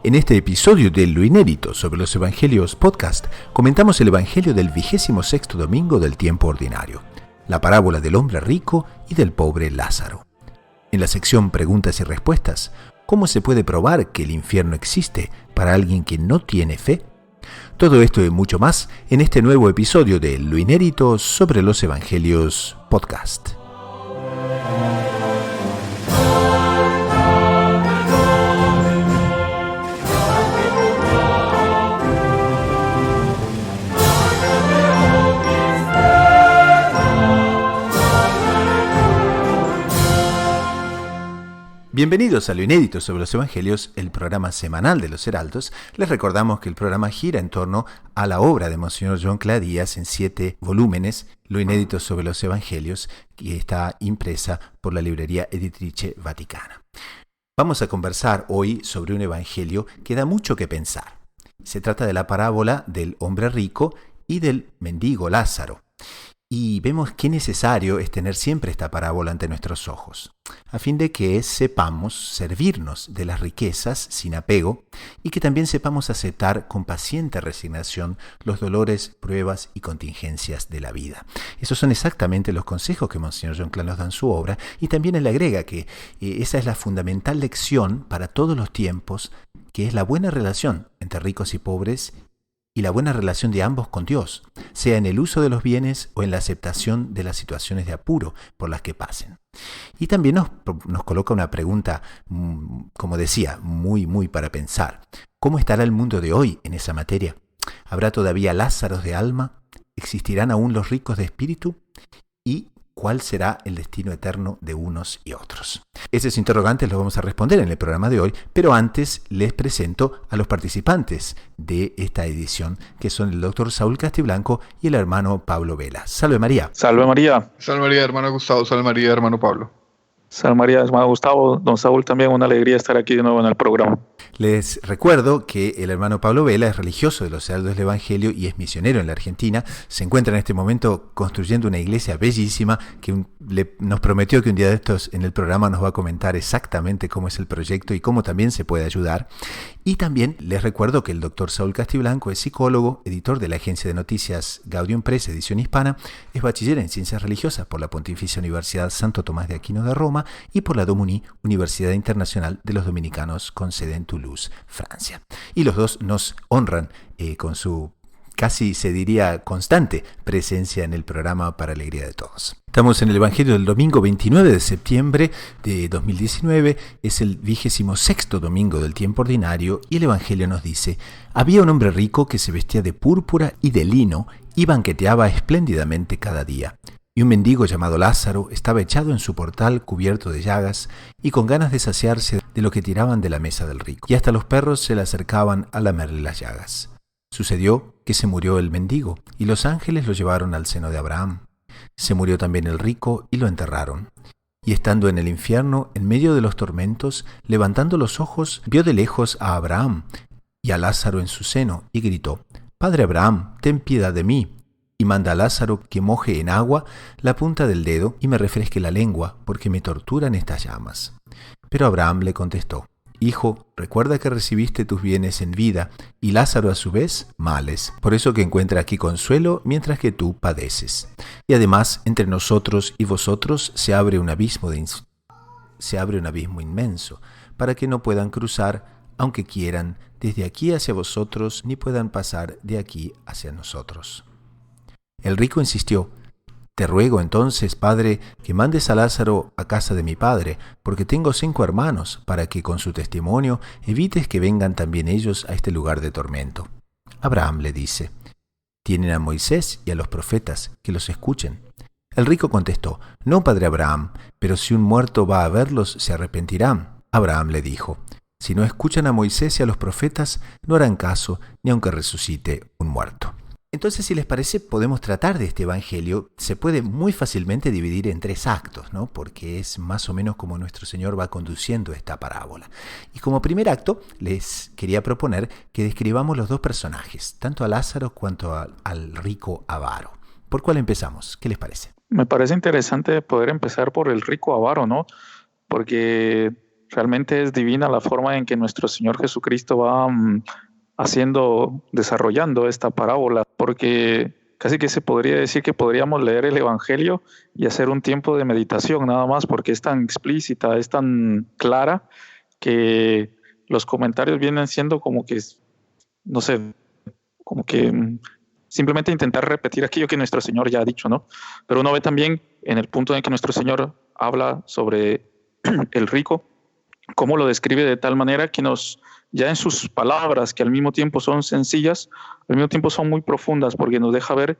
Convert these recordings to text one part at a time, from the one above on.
En este episodio de Lo Inédito sobre los Evangelios podcast, comentamos el Evangelio del 26º domingo del tiempo ordinario, la parábola del hombre rico y del pobre Lázaro. En la sección Preguntas y Respuestas, ¿cómo se puede probar que el infierno existe para alguien que no tiene fe? Todo esto y mucho más en este nuevo episodio de Lo Inédito sobre los Evangelios podcast. Bienvenidos a Lo Inédito sobre los Evangelios, el programa semanal de los Heraldos. Les recordamos que el programa gira en torno a la obra de Monseñor John Cladías en 7 volúmenes, Lo Inédito sobre los Evangelios, que está impresa por la librería Editrice Vaticana. Vamos a conversar hoy sobre un evangelio que da mucho que pensar. Se trata de la parábola del hombre rico y del mendigo Lázaro. Y vemos qué necesario es tener siempre esta parábola ante nuestros ojos, a fin de que sepamos servirnos de las riquezas sin apego y que también sepamos aceptar con paciente resignación los dolores, pruebas y contingencias de la vida. Esos son exactamente los consejos que Monseñor John Cladías nos da en su obra, y también él agrega que esa es la fundamental lección para todos los tiempos, que es la buena relación entre ricos y pobres y la buena relación de ambos con Dios, sea en el uso de los bienes o en la aceptación de las situaciones de apuro por las que pasen. Y también nos coloca una pregunta, como decía, muy para pensar. ¿Cómo estará el mundo de hoy en esa materia? ¿Habrá todavía Lázaros de alma? ¿Existirán aún los ricos de espíritu? ¿Y cuál será el destino eterno de unos y otros? Esos interrogantes los vamos a responder en el programa de hoy, pero antes les presento a los participantes de esta edición, que son el doctor Saúl Castiblanco y el hermano Pablo Vela. Salve María. Salve María. Salve María, hermano Gustavo. Salve María, hermano Pablo. Salve María, hermano Gustavo. Don Saúl, también una alegría estar aquí de nuevo en el programa. Les recuerdo que el hermano Pablo Vela es religioso de los Heraldos del Evangelio y es misionero en la Argentina. Se encuentra en este momento construyendo una iglesia bellísima que nos prometió que un día de estos en el programa nos va a comentar exactamente cómo es el proyecto y cómo también se puede ayudar. Y también les recuerdo que el doctor Saúl Castiblanco es psicólogo, editor de la agencia de noticias Gaudium Press, edición hispana, es bachiller en ciencias religiosas por la Pontificia Universidad Santo Tomás de Aquino de Roma y por la DOMUNI, Universidad Internacional de los Dominicanos, con sede en Toulouse, Francia. Y los dos nos honran con su casi se diría constante presencia en el programa para alegría de todos. Estamos en el Evangelio del domingo 29 de septiembre de 2019, es el 26º domingo del tiempo ordinario y el Evangelio nos dice: había un hombre rico que se vestía de púrpura y de lino y banqueteaba espléndidamente cada día. Y un mendigo llamado Lázaro estaba echado en su portal cubierto de llagas y con ganas de saciarse de lo que tiraban de la mesa del rico. Y hasta los perros se le acercaban a lamerle las llagas. Sucedió que se murió el mendigo y los ángeles lo llevaron al seno de Abraham. Se murió también el rico y lo enterraron. Y estando en el infierno, en medio de los tormentos, levantando los ojos, vio de lejos a Abraham y a Lázaro en su seno y gritó: Padre Abraham, ten piedad de mí. Y manda a Lázaro que moje en agua la punta del dedo y me refresque la lengua, porque me torturan estas llamas. Pero Abraham le contestó: Hijo, recuerda que recibiste tus bienes en vida, y Lázaro a su vez males. Por eso que encuentra aquí consuelo, mientras que tú padeces. Y además, entre nosotros y vosotros se abre un abismo inmenso, para que no puedan cruzar, aunque quieran, desde aquí hacia vosotros, ni puedan pasar de aquí hacia nosotros. El rico insistió: Te ruego entonces, padre, que mandes a Lázaro a casa de mi padre, porque tengo 5 hermanos, para que con su testimonio evites que vengan también ellos a este lugar de tormento. Abraham le dice: Tienen a Moisés y a los profetas, que los escuchen. El rico contestó: No, padre Abraham, pero si un muerto va a verlos, se arrepentirán. Abraham le dijo: Si no escuchan a Moisés y a los profetas, no harán caso, ni aunque resucite un muerto. Entonces, si les parece, podemos tratar de este evangelio. Se puede muy fácilmente dividir en 3 actos, ¿no? Porque es más o menos como nuestro Señor va conduciendo esta parábola. Y como primer acto, les quería proponer que describamos los 2 personajes, tanto a Lázaro cuanto al rico avaro. ¿Por cuál empezamos? ¿Qué les parece? Me parece interesante poder empezar por el rico avaro, ¿no? Porque realmente es divina la forma en que nuestro Señor Jesucristo va desarrollando esta parábola, porque casi que se podría decir que podríamos leer el Evangelio y hacer un tiempo de meditación nada más, porque es tan explícita, es tan clara, que los comentarios vienen siendo como que, no sé, como que simplemente intentar repetir aquello que nuestro Señor ya ha dicho, ¿no? Pero uno ve también en el punto en que nuestro Señor habla sobre el rico, cómo lo describe de tal manera que ya en sus palabras, que al mismo tiempo son sencillas, al mismo tiempo son muy profundas, porque nos deja ver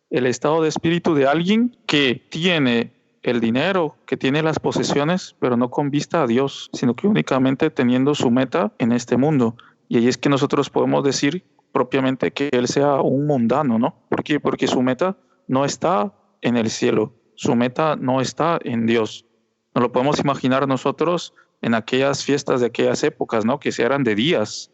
el estado de espíritu de alguien que tiene el dinero, que tiene las posesiones, pero no con vista a Dios, sino que únicamente teniendo su meta en este mundo. Y ahí es que nosotros podemos decir propiamente que él sea un mundano, ¿no? ¿Por qué? Porque su meta no está en el cielo, su meta no está en Dios. Nos lo podemos imaginar nosotros en aquellas fiestas de aquellas épocas, ¿no? Que se eran de días,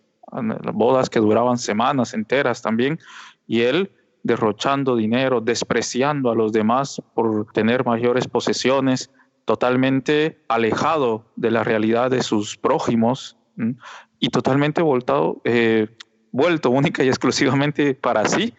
bodas que duraban semanas enteras también, y él derrochando dinero, despreciando a los demás por tener mayores posesiones, totalmente alejado de la realidad de sus prójimos, ¿m? Y totalmente vuelto única y exclusivamente para sí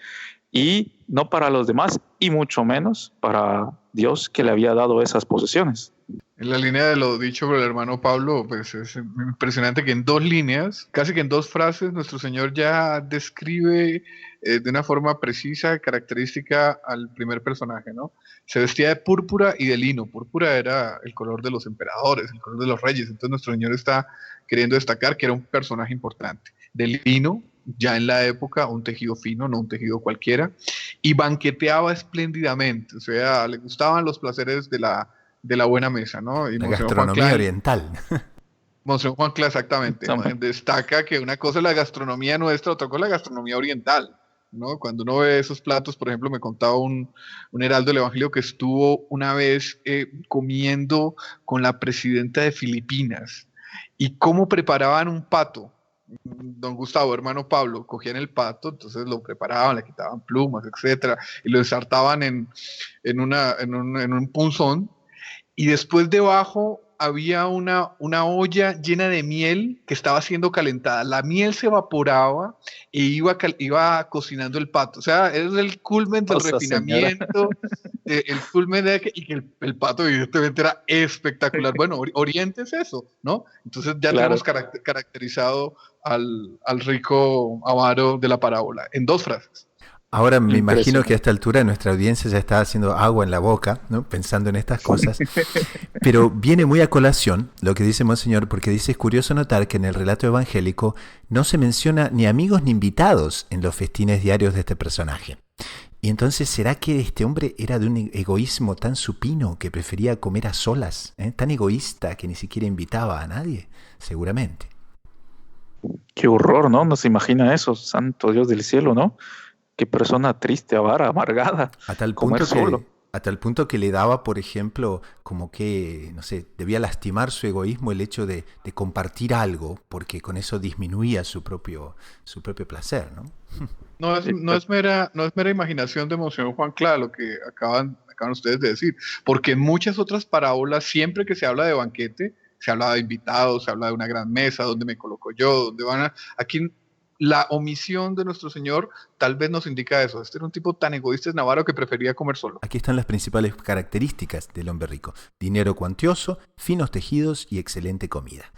y no para los demás, y mucho menos para Dios, que le había dado esas posesiones. En la línea de lo dicho por el hermano Pablo, pues es impresionante que en 2 líneas, casi que en 2 frases, nuestro Señor ya describe de una forma precisa, característica al primer personaje, ¿no? Se vestía de púrpura y de lino. Púrpura era el color de los emperadores, el color de los reyes. Entonces nuestro Señor está queriendo destacar que era un personaje importante. De lino, ya en la época, un tejido fino, no un tejido cualquiera, y banqueteaba espléndidamente, o sea, le gustaban los placeres de la buena mesa, ¿no? Y La gastronomía oriental. Monseñor Juan Cla, exactamente, ¿no? Destaca que una cosa es la gastronomía nuestra, otra cosa es la gastronomía oriental, ¿no? Cuando uno ve esos platos, por ejemplo, me contaba un heraldo del Evangelio que estuvo una vez comiendo con la presidenta de Filipinas, y cómo preparaban un pato. Don Gustavo, hermano Pablo, cogían el pato, entonces lo preparaban, le quitaban plumas, etcétera, y lo ensartaban en un punzón, y después debajo había una olla llena de miel que estaba siendo calentada. La miel se evaporaba e iba cocinando el pato. O sea, es el culmen del refinamiento, el culmen y que el pato evidentemente era espectacular. Bueno, Oriente es eso, ¿no? Entonces ya tenemos caracterizado al rico avaro de la parábola en 2 frases. Ahora me imagino que a esta altura nuestra audiencia ya está haciendo agua en la boca, ¿no? Pensando en estas cosas, pero viene muy a colación lo que dice Monseñor, porque dice: es curioso notar que en el relato evangélico no se menciona ni amigos ni invitados en los festines diarios de este personaje. Y entonces, ¿será que este hombre era de un egoísmo tan supino que prefería comer a solas, tan egoísta que ni siquiera invitaba a nadie? Seguramente. Qué horror, ¿no? No se imagina eso, santo Dios del cielo, ¿no? Qué persona triste, avara, amargada. A tal punto que le daba, por ejemplo, como que, no sé, debía lastimar su egoísmo el hecho de compartir algo, porque con eso disminuía su propio placer, ¿no? No es mera imaginación de Monseñor Juan Cla, lo que acaban ustedes de decir, porque en muchas otras parábolas, siempre que se habla de banquete, se habla de invitados, se habla de una gran mesa, dónde me coloco yo, dónde van a... Aquí la omisión de nuestro Señor tal vez nos indica eso. Este era un tipo tan egoísta, es Navarro, que prefería comer solo. Aquí están las principales características del hombre rico: dinero cuantioso, finos tejidos y excelente comida.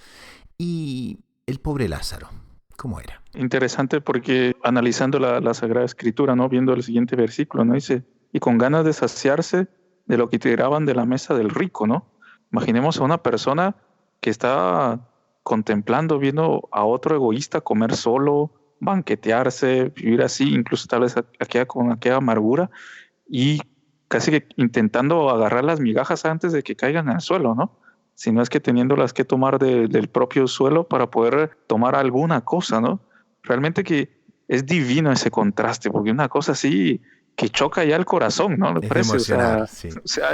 Y el pobre Lázaro, ¿cómo era? Interesante, porque analizando la Sagrada Escritura, ¿no? Viendo el siguiente versículo, ¿no? Dice: y con ganas de saciarse de lo que tiraban de la mesa del rico, ¿no? Imaginemos a una persona que está contemplando, viendo a otro egoísta comer solo, banquetearse, vivir así, incluso tal vez con aquella amargura, y casi que intentando agarrar las migajas antes de que caigan al suelo, ¿no? Si no es que teniéndolas que tomar del propio suelo para poder tomar alguna cosa, ¿no? Realmente que es divino ese contraste, porque una cosa así que choca ya el corazón, ¿no? Es emocional, sí. O sea,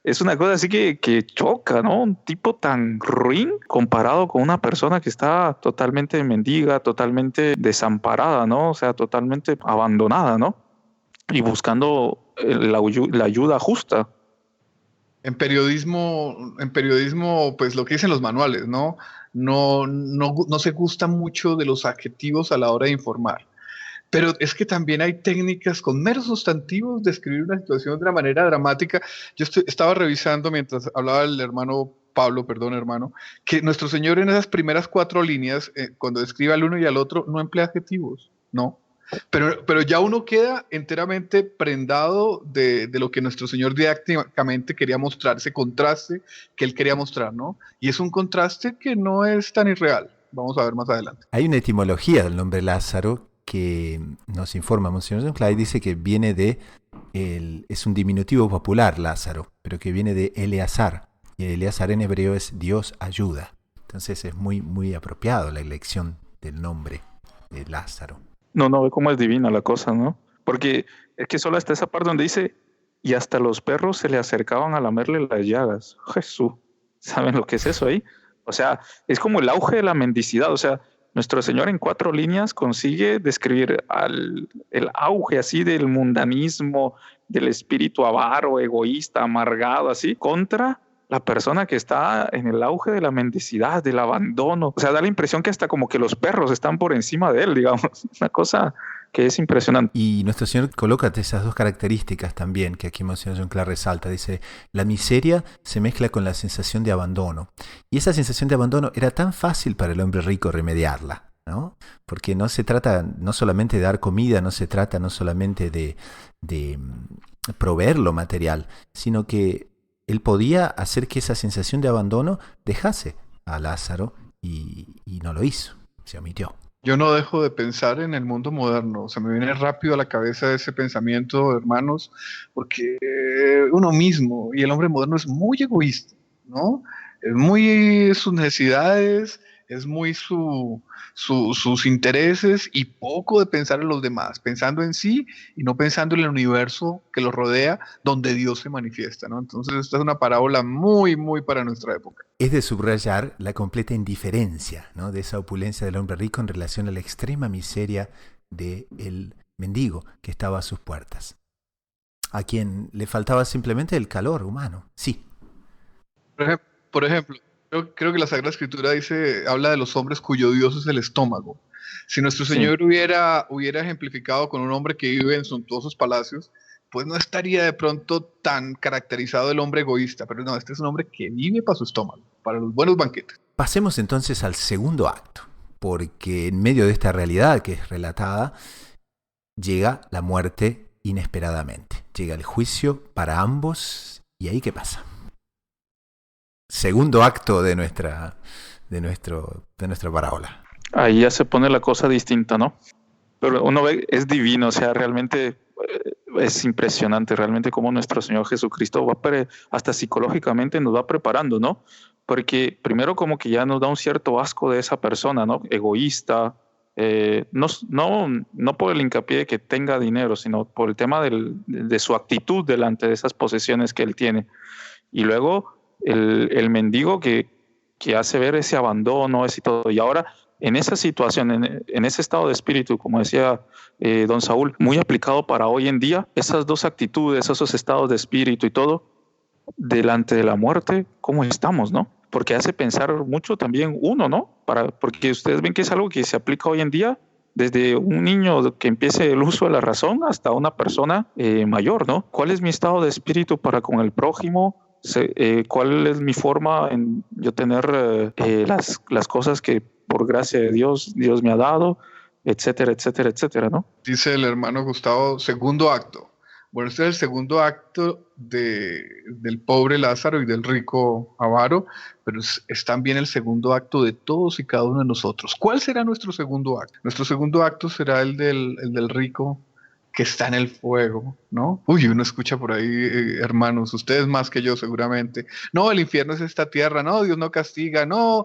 es una cosa así que choca, ¿no? Un tipo tan ruin comparado con una persona que está totalmente mendiga, totalmente desamparada, ¿no? O sea, totalmente abandonada, ¿no? Y buscando la ayuda justa. En periodismo, pues lo que dicen los manuales, ¿no? No se gusta mucho de los adjetivos a la hora de informar. Pero es que también hay técnicas con meros sustantivos de escribir una situación de una manera dramática. Estaba revisando mientras hablaba el hermano Pablo, perdón hermano, que nuestro Señor en esas primeras 4 líneas, cuando describe al uno y al otro, no emplea adjetivos, ¿no? Pero ya uno queda enteramente prendado de lo que nuestro Señor didácticamente quería mostrar, ese contraste que Él quería mostrar, ¿no? Y es un contraste que no es tan irreal. Vamos a ver más adelante. Hay una etimología del nombre Lázaro que nos informa Monseñor John Clay, dice que viene es un diminutivo popular Lázaro, pero que viene de Eleazar, y Eleazar en hebreo es Dios ayuda. Entonces es muy, muy apropiado la elección del nombre de Lázaro. No ve cómo es divina la cosa, ¿no? Porque es que solo está esa parte donde dice, y hasta los perros se le acercaban a lamerle las llagas. Jesús, ¿saben lo que es eso ahí? O sea, es como el auge de la mendicidad, o sea, nuestro Señor en 4 líneas consigue describir el auge así del mundanismo, del espíritu avaro, egoísta, amargado, así, contra la persona que está en el auge de la mendicidad, del abandono. O sea, da la impresión que hasta como que los perros están por encima de él, digamos. Una cosa que es impresionante. Y nuestro Señor coloca esas 2 características también, que aquí Monseñor John Clark resalta. Dice, la miseria se mezcla con la sensación de abandono. Y esa sensación de abandono era tan fácil para el hombre rico remediarla, ¿no? Porque no se trata no solamente de dar comida, no se trata no solamente de proveer lo material, sino que él podía hacer que esa sensación de abandono dejase a Lázaro y no lo hizo, se omitió. Yo no dejo de pensar en el mundo moderno, se me viene rápido a la cabeza ese pensamiento, hermanos, porque uno mismo y el hombre moderno es muy egoísta, ¿no? Es muy sus necesidades, es muy sus intereses y poco de pensar en los demás, pensando en sí y no pensando en el universo que los rodea, donde Dios se manifiesta, ¿no? Entonces esta es una parábola muy, muy para nuestra época. Es de subrayar la completa indiferencia, ¿no?, de esa opulencia del hombre rico en relación a la extrema miseria del mendigo que estaba a sus puertas, a quien le faltaba simplemente el calor humano. Sí. Por ejemplo, creo que la Sagrada Escritura habla de los hombres cuyo Dios es el estómago. Si nuestro Señor hubiera ejemplificado con un hombre que vive en suntuosos palacios, pues no estaría de pronto tan caracterizado el hombre egoísta, pero no, este es un hombre que vive para su estómago, para los buenos banquetes. Pasemos entonces al segundo acto, porque en medio de esta realidad que es relatada, llega la muerte inesperadamente. Llega el juicio para ambos, y ahí ¿qué pasa? Segundo acto de nuestra parábola. Ahí ya se pone la cosa distinta, ¿no? Pero uno ve, es divino, o sea, realmente es impresionante, realmente cómo nuestro Señor Jesucristo hasta psicológicamente nos va preparando, ¿no? Porque primero como que ya nos da un cierto asco de esa persona, ¿no? Egoísta, no por el hincapié de que tenga dinero, sino por el tema de su actitud delante de esas posesiones que él tiene. Y luego el mendigo que hace ver ese abandono, ese todo. Y ahora, en esa situación, en ese estado de espíritu, como decía don Saúl, muy aplicado para hoy en día, esas 2 actitudes, esos estados de espíritu y todo, delante de la muerte, ¿cómo estamos, no? Porque hace pensar mucho también uno, ¿no? Porque ustedes ven que es algo que se aplica hoy en día, desde un niño que empiece el uso de la razón hasta una persona mayor, ¿no? ¿Cuál es mi estado de espíritu para con el prójimo? ¿Cuál es mi forma en yo tener las cosas que por gracia de Dios me ha dado, etcétera, etcétera, etcétera, ¿no? Dice el hermano Gustavo, segundo acto. Bueno, este es el segundo acto del pobre Lázaro y del rico avaro, pero es también el segundo acto de todos y cada uno de nosotros. ¿Cuál será nuestro segundo acto? Nuestro segundo acto será el del rico que está en el fuego, ¿no? Uy, uno escucha por ahí, hermanos, ustedes más que yo seguramente, no, el infierno es esta tierra, no, Dios no castiga, no.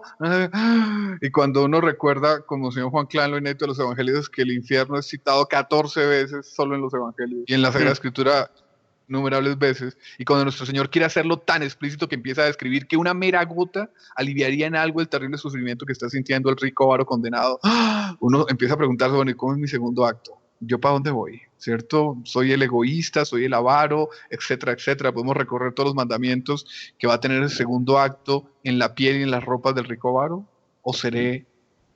Y cuando uno recuerda, como el señor Juan Clan lo inédito de los evangelios, que el infierno es citado 14 veces solo en los evangelios y en la Sagrada Escritura innumerables veces, y cuando nuestro Señor quiere hacerlo tan explícito que empieza a describir que una mera gota aliviaría en algo el terrible sufrimiento que está sintiendo el rico avaro condenado, uno empieza a preguntarse, bueno, ¿y cómo es mi segundo acto? ¿Yo para dónde voy? ¿cierto? Soy el egoísta, soy el avaro, etcétera, etcétera. Podemos recorrer todos los mandamientos que va a tener el segundo acto en la piel y en las ropas del rico avaro. ¿O seré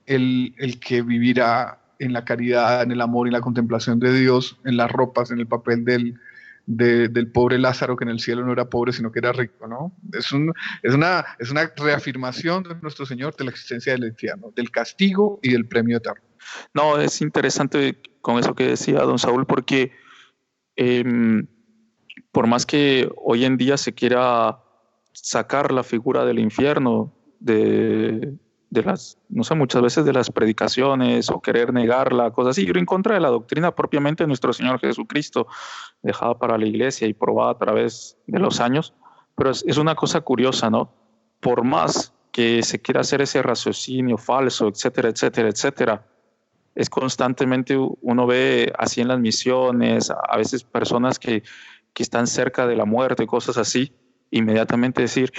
el que vivirá en la caridad, en el amor y la contemplación de Dios, en las ropas, en el papel del pobre Lázaro, que en el cielo no era pobre, sino que era rico, ¿no? Es una reafirmación de nuestro Señor de la existencia del infierno, del castigo y del premio eterno. No, es interesante con eso que decía don Saúl, porque por más que hoy en día se quiera sacar la figura del infierno de las, no sé, muchas veces de las predicaciones o querer negarla, cosas así, ir en contra de la doctrina propiamente de nuestro Señor Jesucristo, dejada para la iglesia y probada a través de los años, pero es una cosa curiosa, ¿no? Por más que se quiera hacer ese raciocinio falso, etcétera, etcétera, etcétera, es constantemente, uno ve así en las misiones, a veces personas que están cerca de la muerte, cosas así, inmediatamente decir,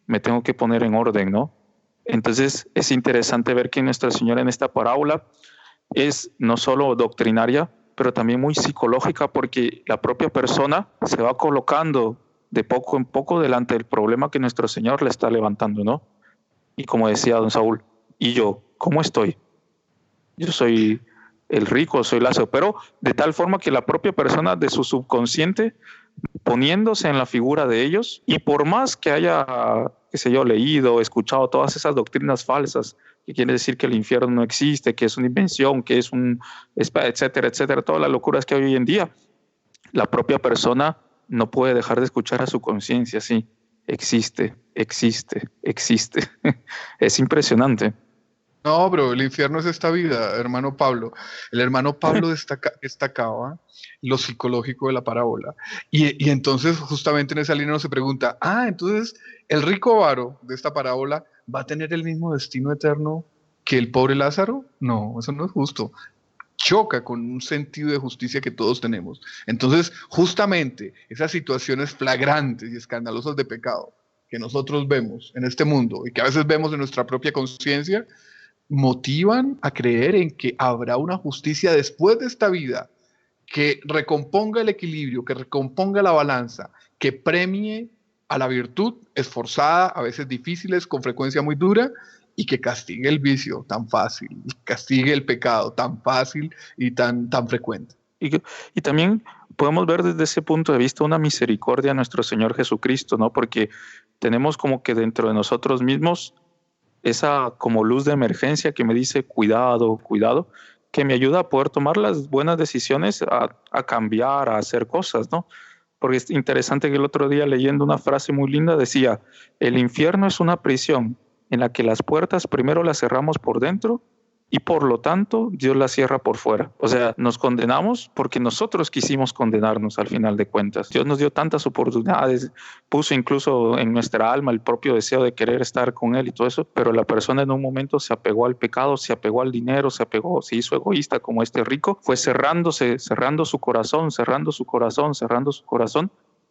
me tengo que poner en orden, ¿no? Entonces es interesante ver que Nuestra Señora en esta parábola es no solo doctrinaria, pero también muy psicológica, porque la propia persona se va colocando de poco en poco delante del problema que nuestro Señor le está levantando, ¿no? Y como decía don Saúl, ¿y yo cómo estoy? Yo soy el rico, soy Lázaro, pero de tal forma que la propia persona de su subconsciente, poniéndose en la figura de ellos, y por más que haya, qué sé yo, leído, escuchado todas esas doctrinas falsas, que quiere decir que el infierno no existe, que es una invención, que es etcétera, etcétera, todas las locuras que hay hoy en día, la propia persona no puede dejar de escuchar a su conciencia, sí, existe, existe, existe. Es impresionante. No, bro, el infierno es esta vida, hermano Pablo. El hermano Pablo destacaba lo psicológico de la parábola. Y entonces, justamente en esa línea uno se pregunta, entonces, ¿el rico avaro de esta parábola va a tener el mismo destino eterno que el pobre Lázaro? No, eso no es justo. Choca con un sentido de justicia que todos tenemos. Entonces, justamente, esas situaciones flagrantes y escandalosas de pecado que nosotros vemos en este mundo y que a veces vemos en nuestra propia conciencia, motivan a creer en que habrá una justicia después de esta vida que recomponga el equilibrio, que recomponga la balanza, que premie a la virtud esforzada, a veces difíciles, con frecuencia muy dura, y que castigue el vicio tan fácil, castigue el pecado tan fácil y tan frecuente. Y también podemos ver desde ese punto de vista una misericordia a nuestro Señor Jesucristo, ¿no? Porque tenemos como que dentro de nosotros mismos esa como luz de emergencia que me dice cuidado, cuidado, que me ayuda a poder tomar las buenas decisiones, a cambiar, a hacer cosas, ¿no? Porque es interesante que el otro día leyendo una frase muy linda decía, el infierno es una prisión en la que las puertas primero las cerramos por dentro y por lo tanto Dios las cierra por fuera. O sea, nos condenamos porque nosotros quisimos condenarnos al final de cuentas. Dios nos dio tantas oportunidades, puso incluso en nuestra alma el propio deseo de querer estar con Él y todo eso, pero la persona en un momento se apegó al pecado, se apegó al dinero, se hizo egoísta como este rico, fue cerrando su corazón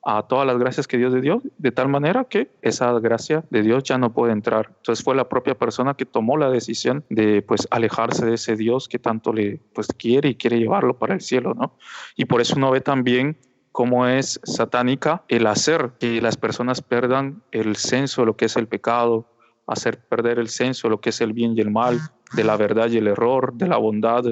a todas las gracias que Dios le dio, de tal manera que esa gracia de Dios ya no puede entrar. Entonces fue la propia persona que tomó la decisión de pues alejarse de ese Dios que tanto le pues quiere y quiere llevarlo para el cielo, ¿no? Y por eso uno ve también cómo es satánica el hacer que las personas pierdan el senso de lo que es el pecado, hacer perder el senso de lo que es el bien y el mal, de la verdad y el error, de la bondad,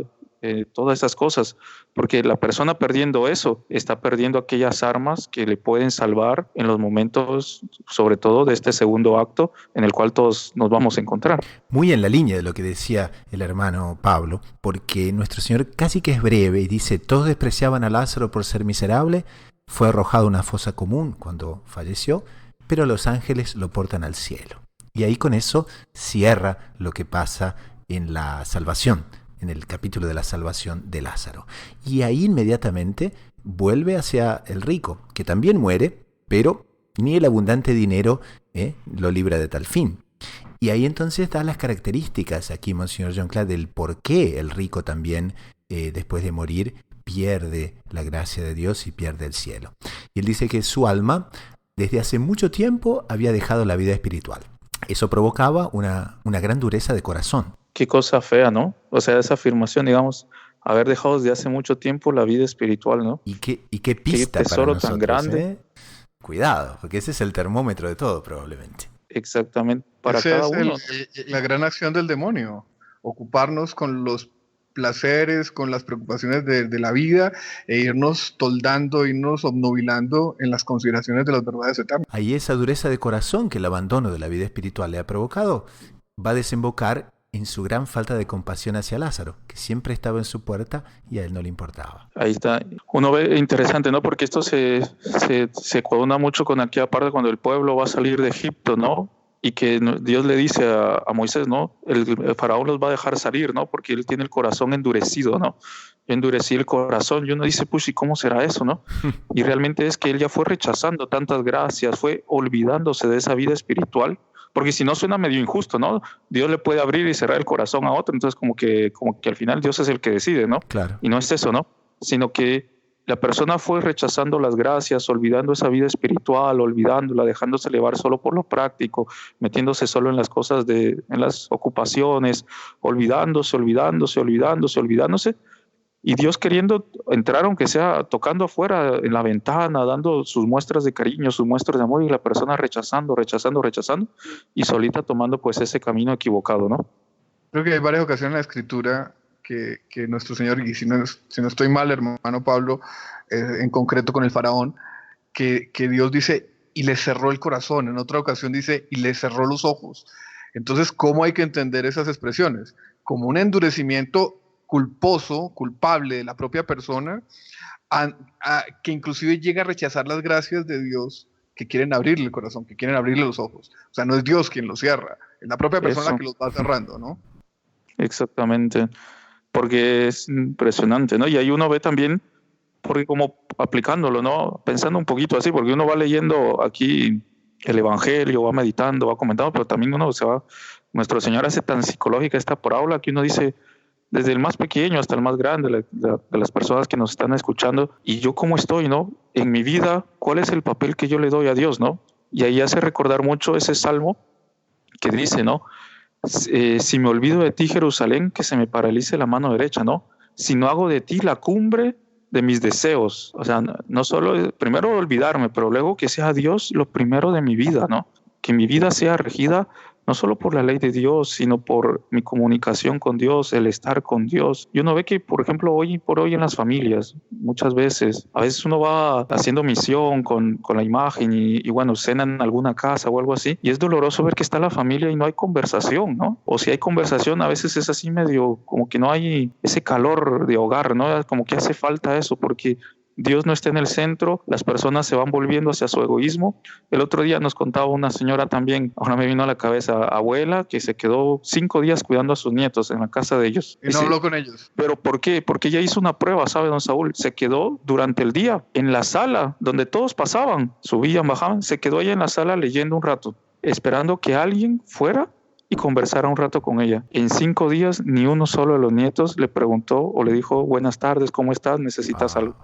todas esas cosas, porque la persona perdiendo eso está perdiendo aquellas armas que le pueden salvar en los momentos, sobre todo de este segundo acto, en el cual todos nos vamos a encontrar. Muy en la línea de lo que decía el hermano Pablo, porque nuestro Señor casi que es breve y dice, todos despreciaban a Lázaro por ser miserable, fue arrojado a una fosa común cuando falleció, pero los ángeles lo portan al cielo. Y ahí con eso cierra lo que pasa en la salvación, en el capítulo de la salvación de Lázaro. Y ahí inmediatamente vuelve hacia el rico, que también muere, pero ni el abundante dinero lo libra de tal fin. Y ahí entonces da las características aquí, Monseñor John Clare, del por qué el rico también, después de morir, pierde la gracia de Dios y pierde el cielo. Y él dice que su alma, desde hace mucho tiempo, había dejado la vida espiritual. Eso provocaba una gran dureza de corazón. Qué cosa fea, ¿no? O sea, esa afirmación, digamos, haber dejado desde hace mucho tiempo la vida espiritual, ¿no? ¿Y qué pista qué tesoro para nosotros, tan grande. Cuidado, porque ese es el termómetro de todo probablemente. Exactamente, para Ese cada es uno. la gran acción del demonio, ocuparnos con los placeres, con las preocupaciones de la vida e irnos toldando, irnos obnubilando en las consideraciones de las verdades eternas. Ahí esa dureza de corazón que el abandono de la vida espiritual le ha provocado va a desembocar en su gran falta de compasión hacia Lázaro, que siempre estaba en su puerta y a él no le importaba. Ahí está. Uno ve interesante, ¿no? Porque esto se coaduna mucho con aquella parte cuando el pueblo va a salir de Egipto, ¿no? Y que Dios le dice a Moisés, ¿no? El faraón los va a dejar salir, ¿no? Porque él tiene el corazón endurecido, ¿no? Yo endurecí el corazón y uno dice, pues, ¿y cómo será eso, no? Y realmente es que él ya fue rechazando tantas gracias, fue olvidándose de esa vida espiritual, porque si no suena medio injusto, ¿no? Dios le puede abrir y cerrar el corazón a otro, entonces como que al final Dios es el que decide, ¿no? Claro. Y no es eso, ¿no? Sino que la persona fue rechazando las gracias, olvidando esa vida espiritual, olvidándola, dejándose llevar solo por lo práctico, metiéndose solo en las cosas, en las ocupaciones, olvidándose. Y Dios queriendo entrar, aunque sea tocando afuera en la ventana, dando sus muestras de cariño, sus muestras de amor, y la persona rechazando, y solita tomando pues ese camino equivocado, ¿no? Creo que hay varias ocasiones en la Escritura que nuestro Señor, y si no estoy mal, hermano Pablo, en concreto con el faraón, que Dios dice, y le cerró el corazón. En otra ocasión dice, y le cerró los ojos. Entonces, ¿cómo hay que entender esas expresiones? Como un endurecimiento culpable de la propia persona, que inclusive llega a rechazar las gracias de Dios, que quieren abrirle el corazón, que quieren abrirle los ojos. O sea, no es Dios quien lo cierra, es la propia persona la que los va cerrando, ¿no? Exactamente, porque es impresionante, ¿no? Y ahí uno ve también, porque como aplicándolo, ¿no? Pensando un poquito así, porque uno va leyendo aquí el Evangelio, va meditando, va comentando, pero también uno se va, nuestro Señor hace tan psicológica esta parábola que uno dice, desde el más pequeño hasta el más grande, de las personas que nos están escuchando, y yo cómo estoy, ¿no? En mi vida, ¿cuál es el papel que yo le doy a Dios, ¿no? Y ahí hace recordar mucho ese salmo que dice, ¿no? Si me olvido de ti, Jerusalén, que se me paralice la mano derecha, ¿no? Si no hago de ti la cumbre de mis deseos, o sea, no solo primero olvidarme, pero luego que sea Dios lo primero de mi vida, ¿no? Que mi vida sea regida no solo por la ley de Dios, sino por mi comunicación con Dios, el estar con Dios. Y uno ve que, por ejemplo, hoy por hoy en las familias, muchas veces, a veces uno va haciendo misión con la imagen y bueno, cena en alguna casa o algo así, y es doloroso ver que está la familia y no hay conversación, ¿no? O si hay conversación, a veces es así medio, como que no hay ese calor de hogar, ¿no? Como que hace falta eso, porque Dios no está en el centro, las personas se van volviendo hacia su egoísmo. El otro día nos contaba una señora también, ahora me vino a la cabeza, abuela, que se quedó 5 días cuidando a sus nietos en la casa de ellos. Y no habló con ellos. ¿Pero por qué? Porque ella hizo una prueba, ¿sabe, don Saúl? Se quedó durante el día en la sala donde todos pasaban, subían, bajaban, se quedó ella en la sala leyendo un rato, esperando que alguien fuera y conversara un rato con ella. En 5 días, ni uno solo de los nietos le preguntó o le dijo, buenas tardes, ¿cómo estás? ¿Necesitas algo?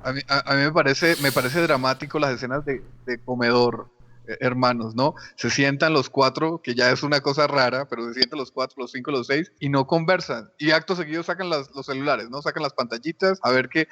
A mí me parece dramático las escenas de comedor, hermanos, ¿no? Se sientan los 4, que ya es una cosa rara, pero se sientan los 4, los 5, los 6, y no conversan. Y acto seguido sacan los celulares, ¿no? Sacan las pantallitas, a ver qué...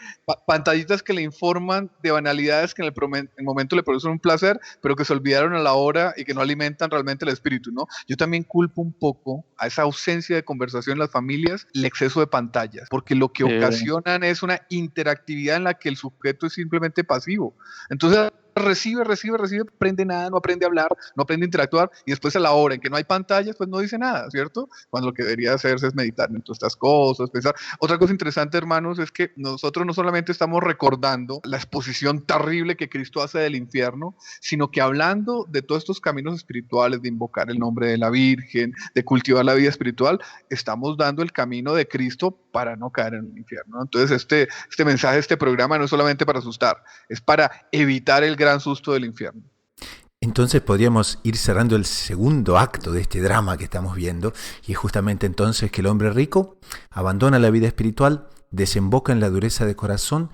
pantallitas que le informan de banalidades que en el momento le producen un placer, pero que se olvidaron a la hora y que no alimentan realmente el espíritu, ¿no? Yo también culpo un poco a esa ausencia de conversación en las familias, el exceso de pantallas, porque lo que ocasionan es una interactividad en la que el sujeto es simplemente pasivo. Entonces, recibe, aprende nada, no aprende a hablar, no aprende a interactuar, y después a la hora en que no hay pantallas, pues no dice nada, ¿cierto? Cuando lo que debería hacerse es meditar en todas estas cosas, pensar. Otra cosa interesante, hermanos, es que nosotros no solamente estamos recordando la exposición terrible que Cristo hace del infierno, sino que hablando de todos estos caminos espirituales, de invocar el nombre de la Virgen, de cultivar la vida espiritual, estamos dando el camino de Cristo para no caer en el infierno. Entonces, este mensaje, este programa no es solamente para asustar, es para evitar el gran susto del infierno. Entonces podríamos ir cerrando el segundo acto de este drama que estamos viendo, y es justamente entonces que el hombre rico abandona la vida espiritual, desemboca en la dureza de corazón,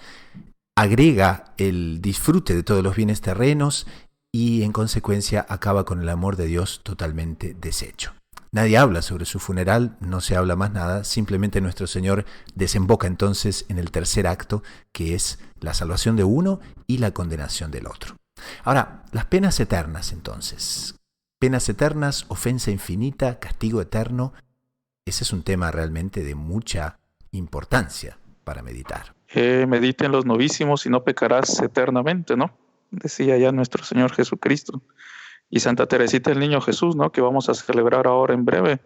agrega el disfrute de todos los bienes terrenos y en consecuencia acaba con el amor de Dios totalmente deshecho. Nadie habla sobre su funeral, no se habla más nada, simplemente nuestro Señor desemboca entonces en el tercer acto, que es la salvación de uno y la condenación del otro. Ahora, las penas eternas entonces. Penas eternas, ofensa infinita, castigo eterno. Ese es un tema realmente de mucha importancia para meditar. Mediten los novísimos y no pecarás eternamente, ¿no? Decía ya nuestro Señor Jesucristo. Y Santa Teresita del Niño Jesús, ¿no? Que vamos a celebrar ahora en breve,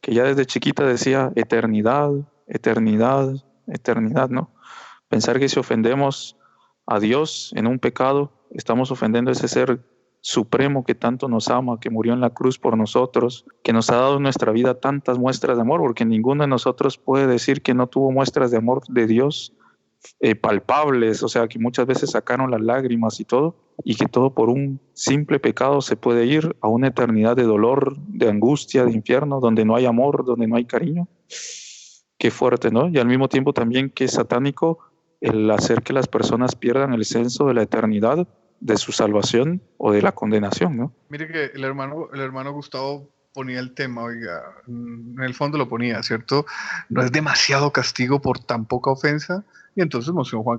que ya desde chiquita decía eternidad, eternidad, eternidad, ¿no? Pensar que si ofendemos a Dios en un pecado, estamos ofendiendo a ese ser supremo que tanto nos ama, que murió en la cruz por nosotros, que nos ha dado en nuestra vida tantas muestras de amor, porque ninguno de nosotros puede decir que no tuvo muestras de amor de Dios palpables, o sea, que muchas veces sacaron las lágrimas y todo, y que todo por un simple pecado se puede ir a una eternidad de dolor, de angustia, de infierno, donde no hay amor, donde no hay cariño. Qué fuerte, ¿no? Y al mismo tiempo también qué satánico el hacer que las personas pierdan el senso de la eternidad, de su salvación o de la condenación, ¿no? Mire que el hermano Gustavo ponía el tema, oiga, en el fondo lo ponía, ¿cierto? No es demasiado castigo por tan poca ofensa, y entonces Monseñor Juan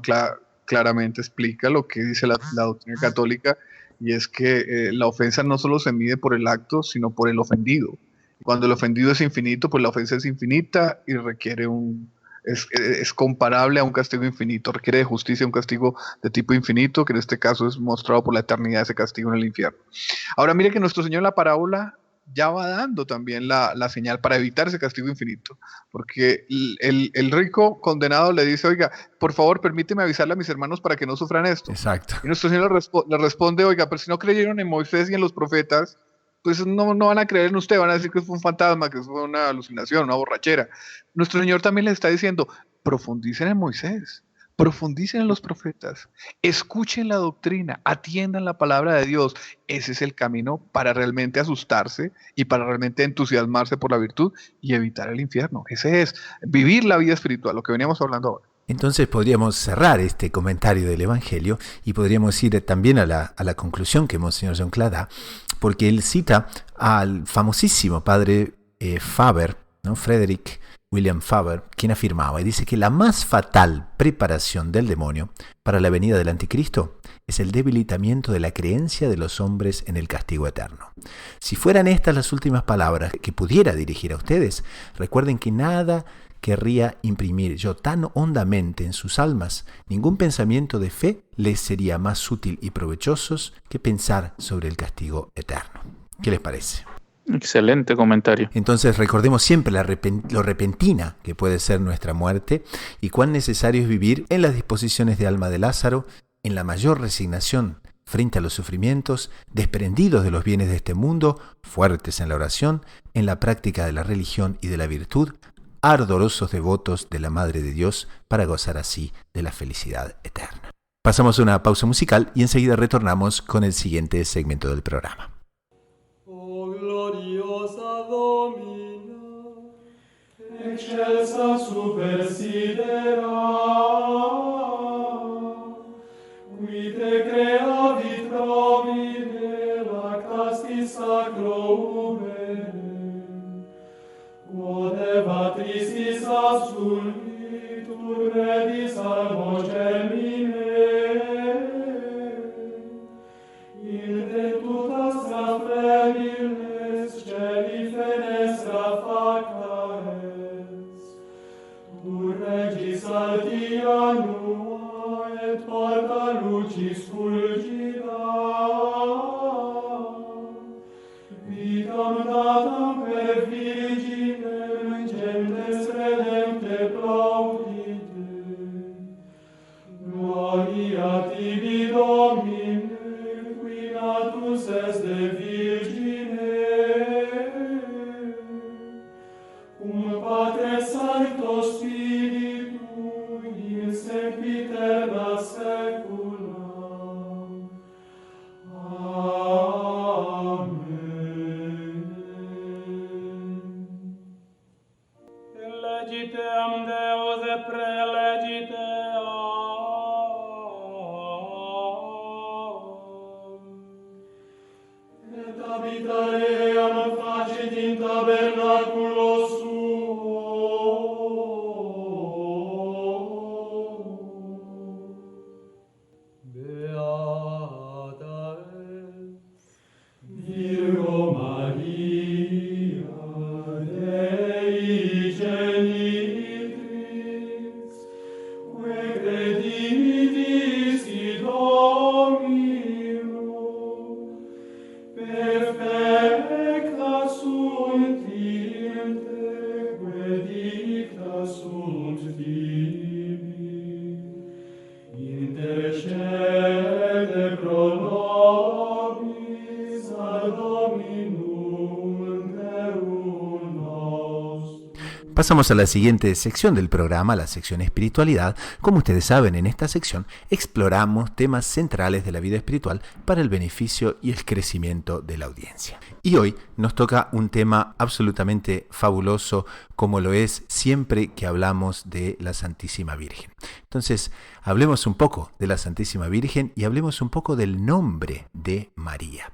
claramente explica lo que dice la doctrina católica, y es que la ofensa no solo se mide por el acto, sino por el ofendido. Cuando el ofendido es infinito, pues la ofensa es infinita y requiere es comparable a un castigo infinito, requiere de justicia un castigo de tipo infinito, que en este caso es mostrado por la eternidad, ese castigo en el infierno. Ahora mire que nuestro Señor en la parábola ya va dando también la señal para evitar ese castigo infinito, porque el rico condenado le dice, oiga, por favor permíteme avisarle a mis hermanos para que no sufran esto. Exacto. Y nuestro Señor le responde, oiga, pero si no creyeron en Moisés y en los profetas, pues no van a creer en usted, van a decir que fue un fantasma, que fue una alucinación, una borrachera. Nuestro Señor también les está diciendo, profundicen en Moisés, profundicen en los profetas, escuchen la doctrina, atiendan la palabra de Dios. Ese es el camino para realmente asustarse y para realmente entusiasmarse por la virtud y evitar el infierno. Ese es vivir la vida espiritual, lo que veníamos hablando ahora. Entonces podríamos cerrar este comentario del Evangelio y podríamos ir también a la conclusión que Monseñor John Clare da, porque él cita al famosísimo padre Faber, ¿no? Frederick William Faber, quien afirmaba y dice que la más fatal preparación del demonio para la venida del anticristo es el debilitamiento de la creencia de los hombres en el castigo eterno. Si fueran estas las últimas palabras que pudiera dirigir a ustedes, recuerden que nada querría imprimir yo tan hondamente en sus almas, ningún pensamiento de fe les sería más útil y provechosos que pensar sobre el castigo eterno. ¿Qué les parece? Excelente comentario. Entonces recordemos siempre lo repentina que puede ser nuestra muerte y cuán necesario es vivir en las disposiciones de alma de Lázaro, en la mayor resignación frente a los sufrimientos, desprendidos de los bienes de este mundo, fuertes en la oración, en la práctica de la religión y de la virtud, ardorosos devotos de la Madre de Dios para gozar así de la felicidad eterna. Pasamos a una pausa musical y enseguida retornamos con el siguiente segmento del programa. O gloriosa Domina, excelsa supersidera, qui te creavit promine lactasti sacro ubere, quodeva tristis assulvitur redis albo germine, il de tutas trafremiles celi fenestra facaes, tu regis altia nua et porta lucis fulgida, vitam datam per virginem gentes redempte plaudite, gloria tibi Domine, qui natus est de Virgine, cum Patre Sancto Spiritu, in sempiterna saecula. Amen. Legiteam Deus et prelegiteam, et habitaream facit in tabernaculum perfecta sunt inteque dicta sunt tibi, intercede pro nobis ad Dominum Deum nostrum. Pasamos a la siguiente sección del programa, la sección espiritualidad. Como ustedes saben, en esta sección exploramos temas centrales de la vida espiritual para el beneficio y el crecimiento de la audiencia. Y hoy nos toca un tema absolutamente fabuloso, como lo es siempre que hablamos de la Santísima Virgen. Entonces, hablemos un poco de la Santísima Virgen y hablemos un poco del nombre de María.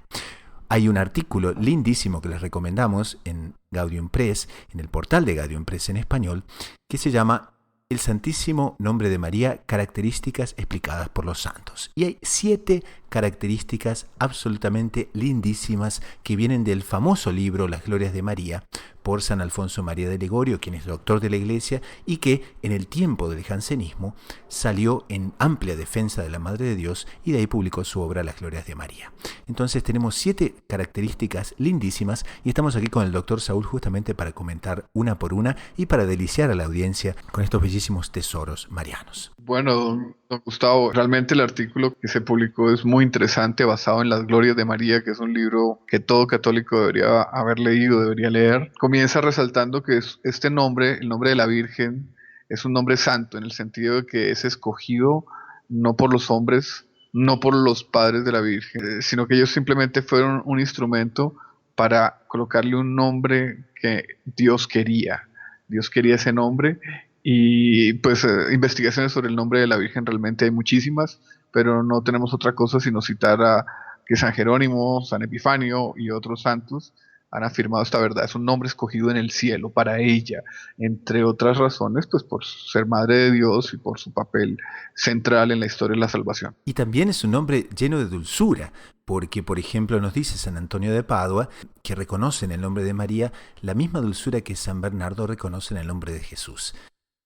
Hay un artículo lindísimo que les recomendamos en Gaudium Press, en el portal de Gaudium Press en español, que se llama El Santísimo Nombre de María, características explicadas por los santos. Y hay 7 características absolutamente lindísimas que vienen del famoso libro Las Glorias de María, por San Alfonso María de Ligorio, quien es doctor de la Iglesia y que en el tiempo del jansenismo salió en amplia defensa de la Madre de Dios y de ahí publicó su obra Las Glorias de María. Entonces tenemos 7 características lindísimas y estamos aquí con el doctor Saúl justamente para comentar una por una y para deliciar a la audiencia con estos bellísimos tesoros marianos. Bueno, don Gustavo, realmente el artículo que se publicó es muy interesante, basado en Las Glorias de María, que es un libro que todo católico debería haber leído, debería leer. Comienza resaltando que este nombre, el nombre de la Virgen, es un nombre santo, en el sentido de que es escogido no por los hombres, no por los padres de la Virgen, sino que ellos simplemente fueron un instrumento para colocarle un nombre que Dios quería. Dios quería ese nombre. Y pues investigaciones sobre el nombre de la Virgen realmente hay muchísimas, pero no tenemos otra cosa sino citar a que San Jerónimo, San Epifanio y otros santos han afirmado esta verdad. Es un nombre escogido en el cielo para ella, entre otras razones, pues por ser Madre de Dios y por su papel central en la historia de la salvación. Y también es un nombre lleno de dulzura, porque por ejemplo nos dice San Antonio de Padua que reconoce en el nombre de María la misma dulzura que San Bernardo reconoce en el nombre de Jesús.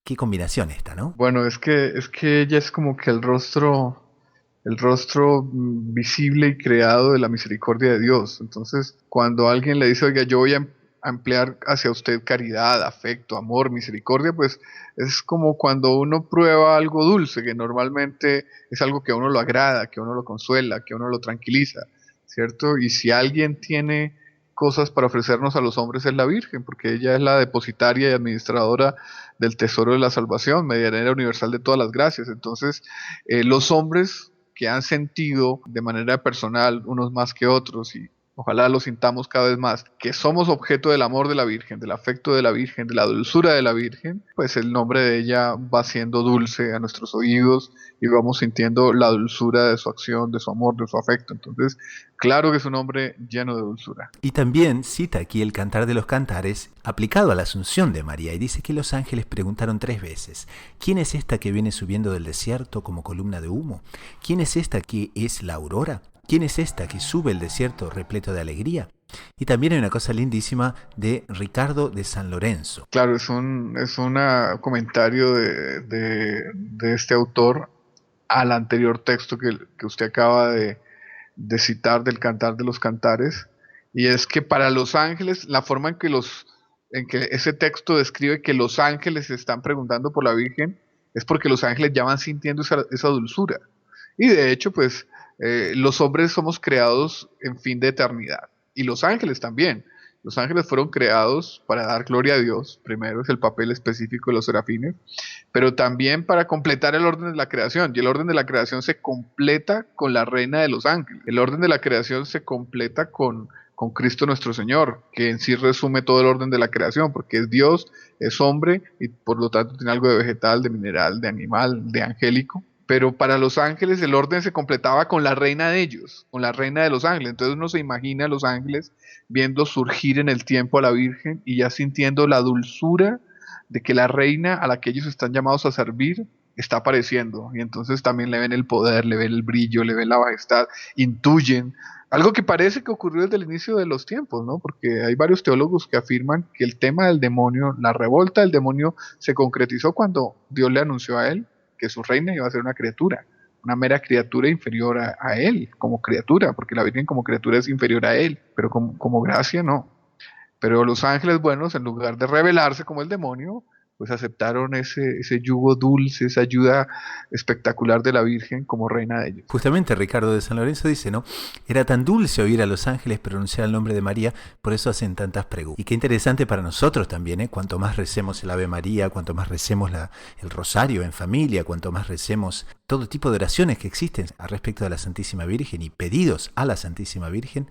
Qué combinación esta, ¿no? Bueno, es que ella es como que el rostro visible y creado de la misericordia de Dios. Entonces, cuando alguien le dice, oiga, yo voy a emplear hacia usted caridad, afecto, amor, misericordia, pues es como cuando uno prueba algo dulce, que normalmente es algo que a uno lo agrada, que a uno lo consuela, que a uno lo tranquiliza, ¿cierto? Y si alguien tiene cosas para ofrecernos a los hombres es la Virgen, porque ella es la depositaria y administradora del tesoro de la salvación, medianera universal de todas las gracias. Entonces, los hombres que han sentido de manera personal, unos más que otros, y ojalá lo sintamos cada vez más, que somos objeto del amor de la Virgen, del afecto de la Virgen, de la dulzura de la Virgen, pues el nombre de ella va siendo dulce a nuestros oídos y vamos sintiendo la dulzura de su acción, de su amor, de su afecto. Entonces, claro que es un nombre lleno de dulzura. Y también cita aquí el Cantar de los Cantares aplicado a la Asunción de María y dice que los ángeles preguntaron 3 veces: ¿quién es esta que viene subiendo del desierto como columna de humo? ¿Quién es esta que es la aurora? ¿Quién es esta que sube el desierto repleto de alegría? Y también hay una cosa lindísima de Ricardo de San Lorenzo. Claro, es un comentario de este autor al anterior texto que usted acaba de citar del Cantar de los Cantares, y es que para los ángeles, la forma en que ese texto describe que los ángeles se están preguntando por la Virgen, es porque los ángeles ya van sintiendo esa dulzura. Y de hecho, pues, los hombres somos creados en fin de eternidad, y los ángeles también. Los ángeles fueron creados para dar gloria a Dios, primero es el papel específico de los serafines, pero también para completar el orden de la creación, y el orden de la creación se completa con la reina de los ángeles. El orden de la creación se completa con Cristo nuestro Señor, que en sí resume todo el orden de la creación, porque es Dios, es hombre, y por lo tanto tiene algo de vegetal, de mineral, de animal, de angélico. Pero para los ángeles el orden se completaba con la reina de ellos, con la reina de los ángeles. Entonces uno se imagina a los ángeles viendo surgir en el tiempo a la Virgen y ya sintiendo la dulzura de que la reina a la que ellos están llamados a servir está apareciendo. Y entonces también le ven el poder, le ven el brillo, le ven la majestad, intuyen. Algo que parece que ocurrió desde el inicio de los tiempos, ¿no? Porque hay varios teólogos que afirman que el tema del demonio, la revolta del demonio, se concretizó cuando Dios le anunció a él que su reina iba a ser una criatura, una mera criatura inferior a él, como criatura, porque la Virgen como criatura es inferior a él, pero como gracia no. Pero los ángeles buenos, en lugar de rebelarse como el demonio, pues aceptaron ese yugo dulce, esa ayuda espectacular de la Virgen como reina de ellos. Justamente Ricardo de San Lorenzo dice, ¿no? Era tan dulce oír a los ángeles pronunciar el nombre de María, por eso hacen tantas preguntas. Y qué interesante para nosotros también, ¿eh? Cuanto más recemos el Ave María, cuanto más recemos el rosario en familia, cuanto más recemos todo tipo de oraciones que existen al respecto de la Santísima Virgen y pedidos a la Santísima Virgen,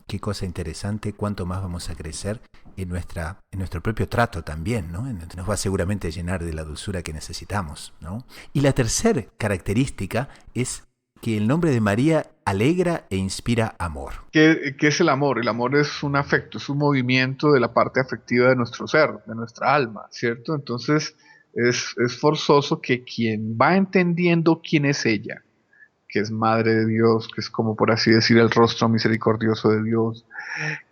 qué cosa interesante, cuánto más vamos a crecer en nuestro propio trato también, ¿no? Nos va seguramente a llenar de la dulzura que necesitamos, ¿no? Y la tercera característica es que el nombre de María alegra e inspira amor. ¿Qué es el amor? El amor es un afecto, es un movimiento de la parte afectiva de nuestro ser, de nuestra alma, ¿cierto? Entonces es forzoso que quien va entendiendo quién es ella, que es Madre de Dios, que es como por así decir el rostro misericordioso de Dios,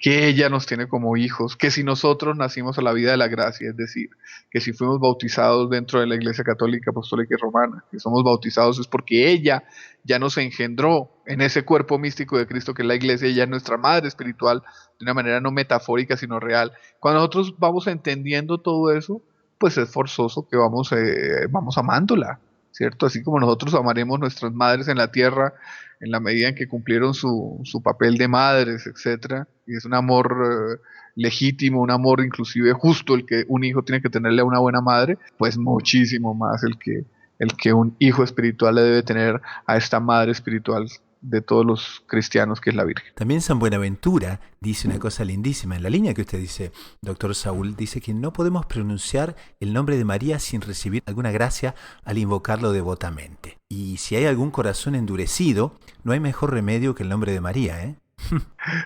que ella nos tiene como hijos, que si nosotros nacimos a la vida de la gracia, es decir, que si fuimos bautizados dentro de la Iglesia Católica, Apostólica y Romana, que somos bautizados es porque ella ya nos engendró en ese cuerpo místico de Cristo que es la Iglesia, ella es nuestra Madre espiritual, de una manera no metafórica sino real. Cuando nosotros vamos entendiendo todo eso, pues es forzoso que vamos amándola, ¿cierto? Así como nosotros amaremos nuestras madres en la tierra en la medida en que cumplieron su papel de madres, etcétera, y es un amor legítimo, un amor inclusive justo el que un hijo tiene que tenerle a una buena madre, pues muchísimo más el que un hijo espiritual le debe tener a esta madre espiritual de todos los cristianos, que es la Virgen. También San Buenaventura dice una cosa lindísima. En la línea que usted dice, doctor Saúl, dice que no podemos pronunciar el nombre de María sin recibir alguna gracia al invocarlo devotamente. Y si hay algún corazón endurecido, no hay mejor remedio que el nombre de María, ¿eh?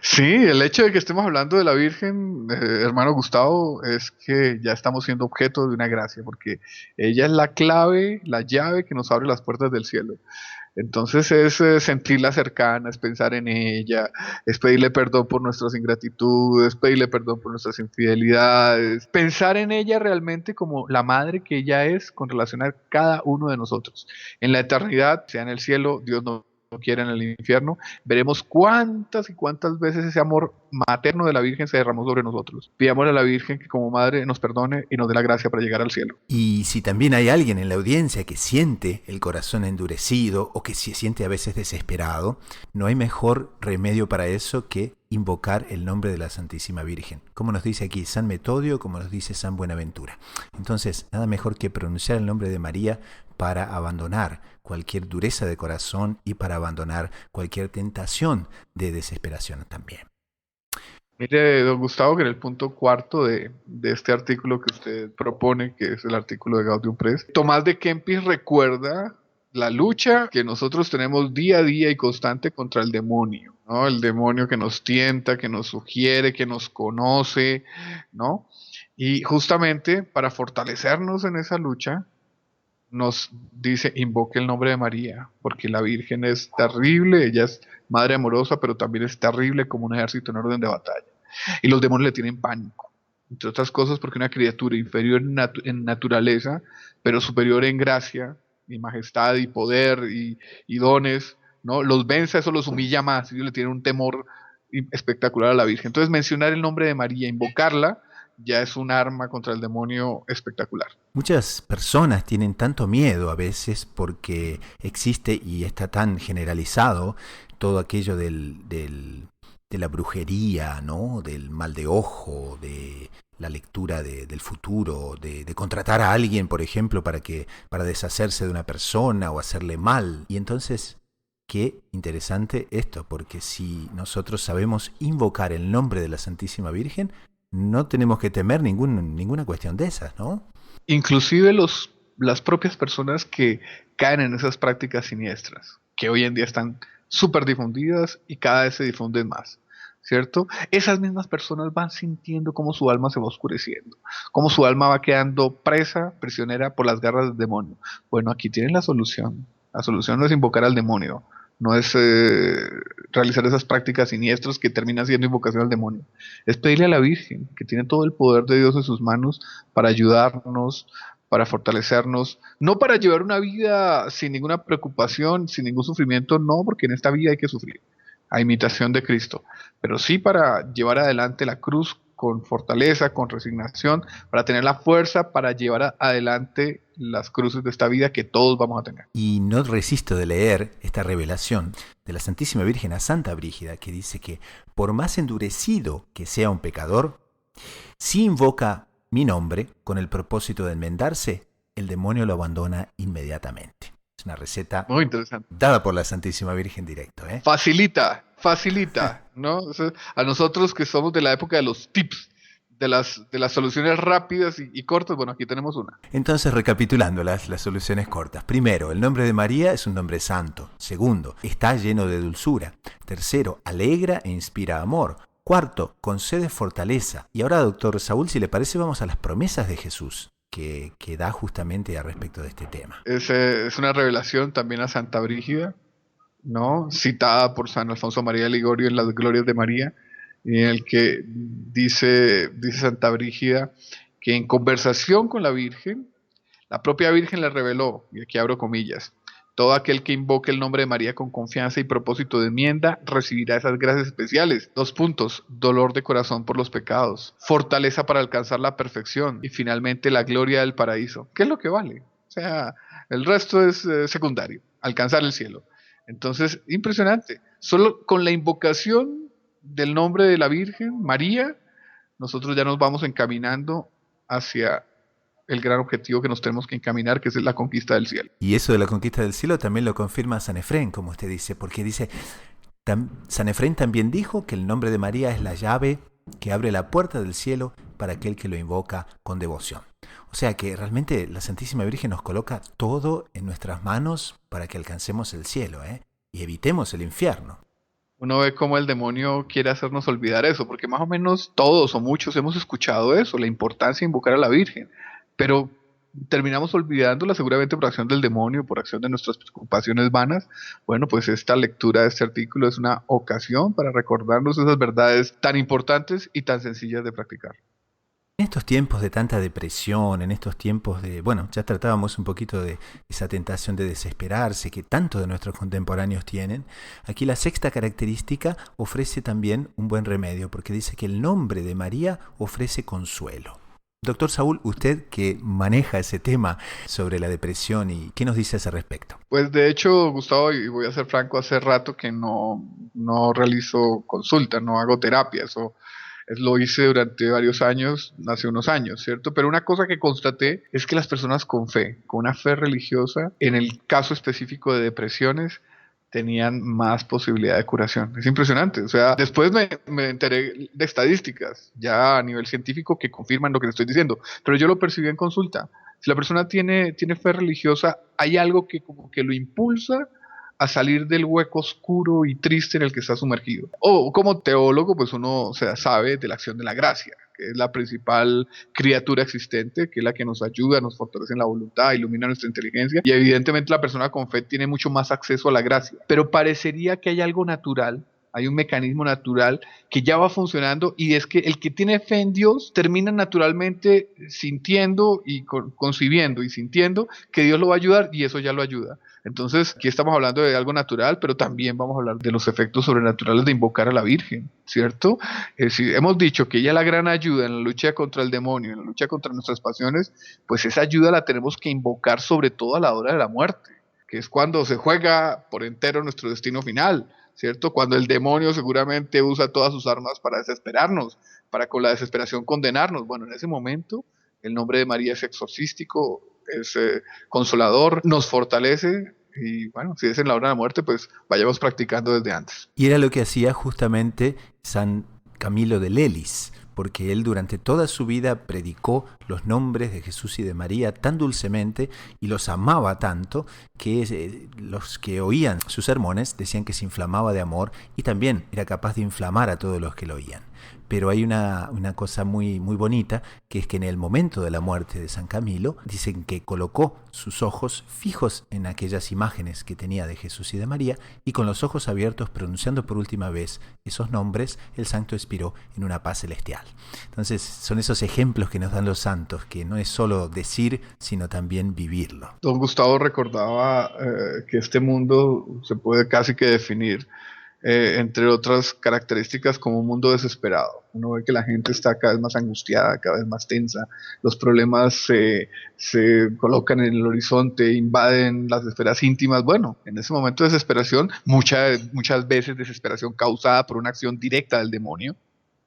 Sí, el hecho de que estemos hablando de la Virgen, hermano Gustavo, es que ya estamos siendo objeto de una gracia, porque ella es la clave, la llave que nos abre las puertas del cielo. Entonces es sentirla cercana, es pensar en ella, es pedirle perdón por nuestras ingratitudes, pedirle perdón por nuestras infidelidades, pensar en ella realmente como la madre que ella es con relación a cada uno de nosotros. En la eternidad, sea en el cielo, Dios no quiera en el infierno, veremos cuántas y cuántas veces ese amor materno de la Virgen se derramó sobre nosotros. Pidámosle a la Virgen que como madre nos perdone y nos dé la gracia para llegar al cielo. Y si también hay alguien en la audiencia que siente el corazón endurecido o que se siente a veces desesperado, no hay mejor remedio para eso que invocar el nombre de la Santísima Virgen, como nos dice aquí San Metodio, como nos dice San Buenaventura. Entonces, nada mejor que pronunciar el nombre de María para abandonar cualquier dureza de corazón y para abandonar cualquier tentación de desesperación también. Mire, don Gustavo, que en el punto cuarto de este artículo que usted propone, que es el artículo de Gaudium Press, Tomás de Kempis recuerda la lucha que nosotros tenemos día a día y constante contra el demonio, ¿no? El demonio que nos tienta, que nos sugiere, que nos conoce, ¿no? Y justamente para fortalecernos en esa lucha, nos dice, invoque el nombre de María, porque la Virgen es terrible, ella es madre amorosa, pero también es terrible como un ejército en orden de batalla. Y los demonios le tienen pánico, entre otras cosas porque una criatura inferior en naturaleza, pero superior en gracia, y majestad, y poder, y dones, ¿no? Los vence, eso los humilla más, ellos le tienen un temor espectacular a la Virgen. Entonces mencionar el nombre de María, invocarla, ya es un arma contra el demonio espectacular. Muchas personas tienen tanto miedo a veces porque existe y está tan generalizado todo aquello de la brujería, ¿no? Del mal de ojo, de la lectura del futuro, de contratar a alguien, por ejemplo, para deshacerse de una persona o hacerle mal. Y entonces, qué interesante esto, porque si nosotros sabemos invocar el nombre de la Santísima Virgen, no tenemos que temer ninguna cuestión de esas, ¿no? Inclusive las propias personas que caen en esas prácticas siniestras, que hoy en día están súper difundidas y cada vez se difunden más, ¿cierto? Esas mismas personas van sintiendo cómo su alma se va oscureciendo, cómo su alma va quedando prisionera por las garras del demonio. Bueno, aquí tienen la solución. La solución no es invocar al demonio, no es realizar esas prácticas siniestras que terminan siendo invocación al demonio. Es pedirle a la Virgen, que tiene todo el poder de Dios en sus manos, para ayudarnos, para fortalecernos, no para llevar una vida sin ninguna preocupación, sin ningún sufrimiento, no, porque en esta vida hay que sufrir, a imitación de Cristo, pero sí para llevar adelante la cruz con fortaleza, con resignación, para tener la fuerza para llevar adelante las cruces de esta vida que todos vamos a tener. Y no resisto de leer esta revelación de la Santísima Virgen a Santa Brígida, que dice que por más endurecido que sea un pecador, si invoca mi nombre con el propósito de enmendarse, el demonio lo abandona inmediatamente. Es una receta muy interesante, dada por la Santísima Virgen directo. Facilita, ¿no? O sea, a nosotros que somos de la época de los tips, de las soluciones rápidas y cortas, bueno, aquí tenemos una. Entonces, recapitulando las soluciones cortas. Primero, el nombre de María es un nombre santo. Segundo, está lleno de dulzura. Tercero, alegra e inspira amor. Cuarto, concede fortaleza. Y ahora, doctor Saúl, si le parece, vamos a las promesas de Jesús que da justamente a respecto de este tema. Es una revelación también a Santa Brígida, ¿no? Citada por San Alfonso María de Ligorio en las Glorias de María, en el que dice Santa Brígida que en conversación con la Virgen, la propia Virgen le reveló, y aquí abro comillas, todo aquel que invoque el nombre de María con confianza y propósito de enmienda recibirá esas gracias especiales. 2 puntos, dolor de corazón por los pecados, fortaleza para alcanzar la perfección y finalmente la gloria del paraíso. ¿Qué es lo que vale? O sea, el resto es secundario, alcanzar el cielo. Entonces, impresionante. Solo con la invocación del nombre de la Virgen, María, nosotros ya nos vamos encaminando hacia el gran objetivo que nos tenemos que encaminar, que es la conquista del cielo. Y eso de la conquista del cielo también lo confirma San Efrén, como usted dice, porque dice, San Efrén también dijo que el nombre de María es la llave que abre la puerta del cielo para aquel que lo invoca con devoción. O sea que realmente la Santísima Virgen nos coloca todo en nuestras manos para que alcancemos el cielo, y evitemos el infierno. Uno ve cómo el demonio quiere hacernos olvidar eso, porque más o menos todos o muchos hemos escuchado eso, la importancia de invocar a la Virgen, pero terminamos olvidándola seguramente por acción del demonio, por acción de nuestras preocupaciones vanas. Bueno, pues esta lectura de este artículo es una ocasión para recordarnos esas verdades tan importantes y tan sencillas de practicar. En estos tiempos de tanta depresión, en estos tiempos de, ya tratábamos un poquito de esa tentación de desesperarse que tantos de nuestros contemporáneos tienen, aquí la sexta característica ofrece también un buen remedio, porque dice que el nombre de María ofrece consuelo. Doctor Saúl, usted que maneja ese tema sobre la depresión, ¿y qué nos dice a ese respecto? Pues de hecho, Gustavo, y voy a ser franco, hace rato que no realizo consulta, no hago terapia, eso lo hice durante varios años, hace unos años, ¿cierto? Pero una cosa que constaté es que las personas con fe, con una fe religiosa, en el caso específico de depresiones, tenían más posibilidad de curación. Es impresionante. O sea, después me enteré de estadísticas ya a nivel científico que confirman lo que le estoy diciendo, pero yo lo percibí en consulta. Si la persona tiene fe religiosa, hay algo que como que lo impulsa a salir del hueco oscuro y triste en el que está sumergido. O como teólogo, pues uno sabe de la acción de la gracia, que es la principal criatura existente, que es la que nos ayuda, nos fortalece en la voluntad, ilumina nuestra inteligencia, y evidentemente la persona con fe tiene mucho más acceso a la gracia. Pero parecería que hay algo natural, hay un mecanismo natural que ya va funcionando, y es que el que tiene fe en Dios termina naturalmente sintiendo y concibiendo y sintiendo que Dios lo va a ayudar, y eso ya lo ayuda. Entonces, aquí estamos hablando de algo natural, pero también vamos a hablar de los efectos sobrenaturales de invocar a la Virgen, ¿cierto? Si hemos dicho que ella es la gran ayuda en la lucha contra el demonio, en la lucha contra nuestras pasiones, pues esa ayuda la tenemos que invocar sobre todo a la hora de la muerte, que es cuando se juega por entero nuestro destino final, ¿cierto? Cuando el demonio seguramente usa todas sus armas para desesperarnos, para con la desesperación condenarnos. Bueno, en ese momento el nombre de María es exorcístico, es consolador, nos fortalece, y bueno, si es en la hora de la muerte, pues vayamos practicando desde antes. Y era lo que hacía justamente San Camilo de Lelis, porque él durante toda su vida predicó los nombres de Jesús y de María tan dulcemente y los amaba tanto que los que oían sus sermones decían que se inflamaba de amor y también era capaz de inflamar a todos los que lo oían. Pero hay una cosa muy, muy bonita, que es que en el momento de la muerte de San Camilo, dicen que colocó sus ojos fijos en aquellas imágenes que tenía de Jesús y de María, y con los ojos abiertos, pronunciando por última vez esos nombres, el santo expiró en una paz celestial. Entonces son esos ejemplos que nos dan los santos, que no es solo decir, sino también vivirlo. Don Gustavo recordaba que este mundo se puede casi que definir, entre otras características, como un mundo desesperado. Uno ve que la gente está cada vez más angustiada, cada vez más tensa, los problemas se colocan en el horizonte, invaden las esferas íntimas. Bueno, en ese momento de desesperación, muchas veces desesperación causada por una acción directa del demonio,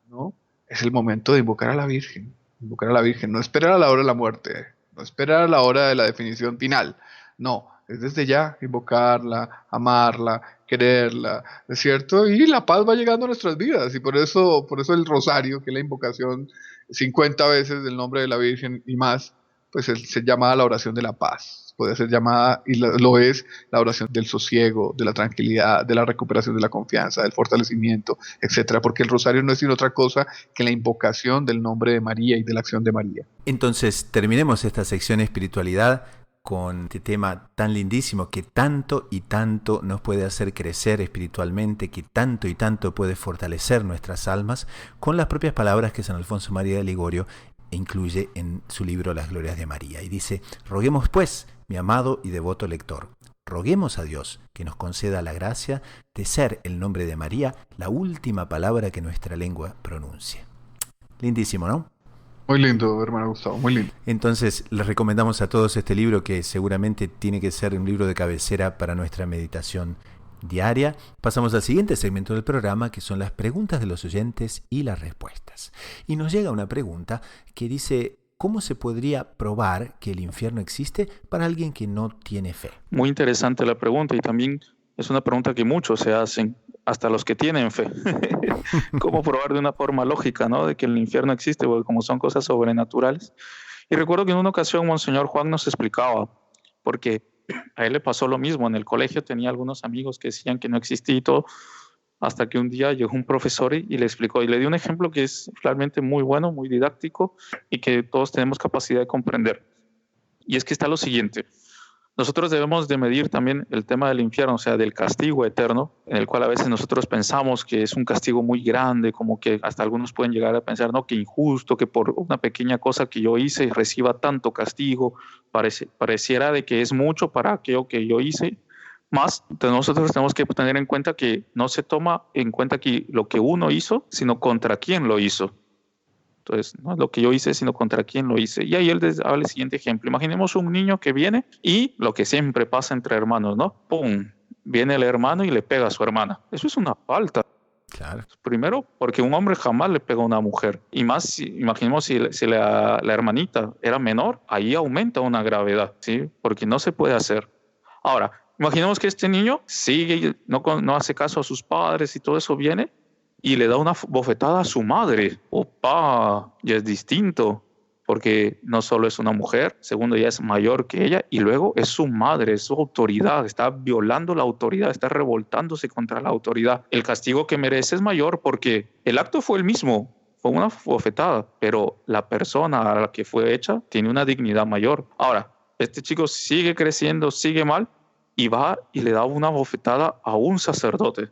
¿no? Es el momento de invocar a la Virgen, no esperar a la hora de la muerte, no esperar a la hora de la definición final, no, es desde ya invocarla, amarla, quererla, ¿es cierto? Y la paz va llegando a nuestras vidas, y por eso el rosario, que es la invocación 50 veces del nombre de la Virgen y más, pues se llama la oración de la paz. Puede ser llamada, y lo es, la oración del sosiego, de la tranquilidad, de la recuperación de la confianza, del fortalecimiento, etcétera, porque el rosario no es sino otra cosa que la invocación del nombre de María y de la acción de María. Entonces, terminemos esta sección de espiritualidad con este tema tan lindísimo, que tanto y tanto nos puede hacer crecer espiritualmente, que tanto y tanto puede fortalecer nuestras almas, con las propias palabras que San Alfonso María de Ligorio incluye en su libro Las Glorias de María. Y dice: roguemos pues, mi amado y devoto lector, roguemos a Dios que nos conceda la gracia de ser el nombre de María la última palabra que nuestra lengua pronuncie. Lindísimo, ¿no? Muy lindo, hermano Gustavo, muy lindo. Entonces, les recomendamos a todos este libro, que seguramente tiene que ser un libro de cabecera para nuestra meditación diaria. Pasamos al siguiente segmento del programa, que son las preguntas de los oyentes y las respuestas. Y nos llega una pregunta que dice: ¿cómo se podría probar que el infierno existe para alguien que no tiene fe? Muy interesante la pregunta, y también es una pregunta que muchos se hacen, hasta los que tienen fe. ¿Cómo probar de una forma lógica, ¿no?, de que el infierno existe? Porque como son cosas sobrenaturales. Y recuerdo que en una ocasión Monseñor Juan nos explicaba, porque a él le pasó lo mismo. En el colegio tenía algunos amigos que decían que no existía y todo, hasta que un día llegó un profesor y le explicó, y le dio un ejemplo que es realmente muy bueno, muy didáctico, y que todos tenemos capacidad de comprender. Y es que está lo siguiente: nosotros debemos de medir también el tema del infierno, o sea, del castigo eterno, en el cual a veces nosotros pensamos que es un castigo muy grande, como que hasta algunos pueden llegar a pensar, no, que injusto, que por una pequeña cosa que yo hice reciba tanto castigo. Pareciera de que es mucho para aquello que yo hice. Más, nosotros tenemos que tener en cuenta que no se toma en cuenta aquí lo que uno hizo, sino contra quién lo hizo. Entonces, no es lo que yo hice, sino contra quién lo hice. Y ahí él habla el siguiente ejemplo. Imaginemos un niño que viene, y lo que siempre pasa entre hermanos, ¿no? ¡Pum! Viene el hermano y le pega a su hermana. Eso es una falta. Claro. Primero, porque un hombre jamás le pega a una mujer. Y más, imaginemos si la hermanita era menor, ahí aumenta una gravedad, ¿sí? Porque no se puede hacer. Ahora, imaginemos que este niño sigue, no hace caso a sus padres y todo eso, viene y le da una bofetada a su madre. ¡Opa! Ya es distinto, porque no solo es una mujer, segundo, ya es mayor que ella, y luego es su madre, es su autoridad, está violando la autoridad, está revoltándose contra la autoridad. El castigo que merece es mayor, porque el acto fue el mismo, fue una bofetada, pero la persona a la que fue hecha tiene una dignidad mayor. Ahora, este chico sigue creciendo, sigue mal, y va y le da una bofetada a un sacerdote.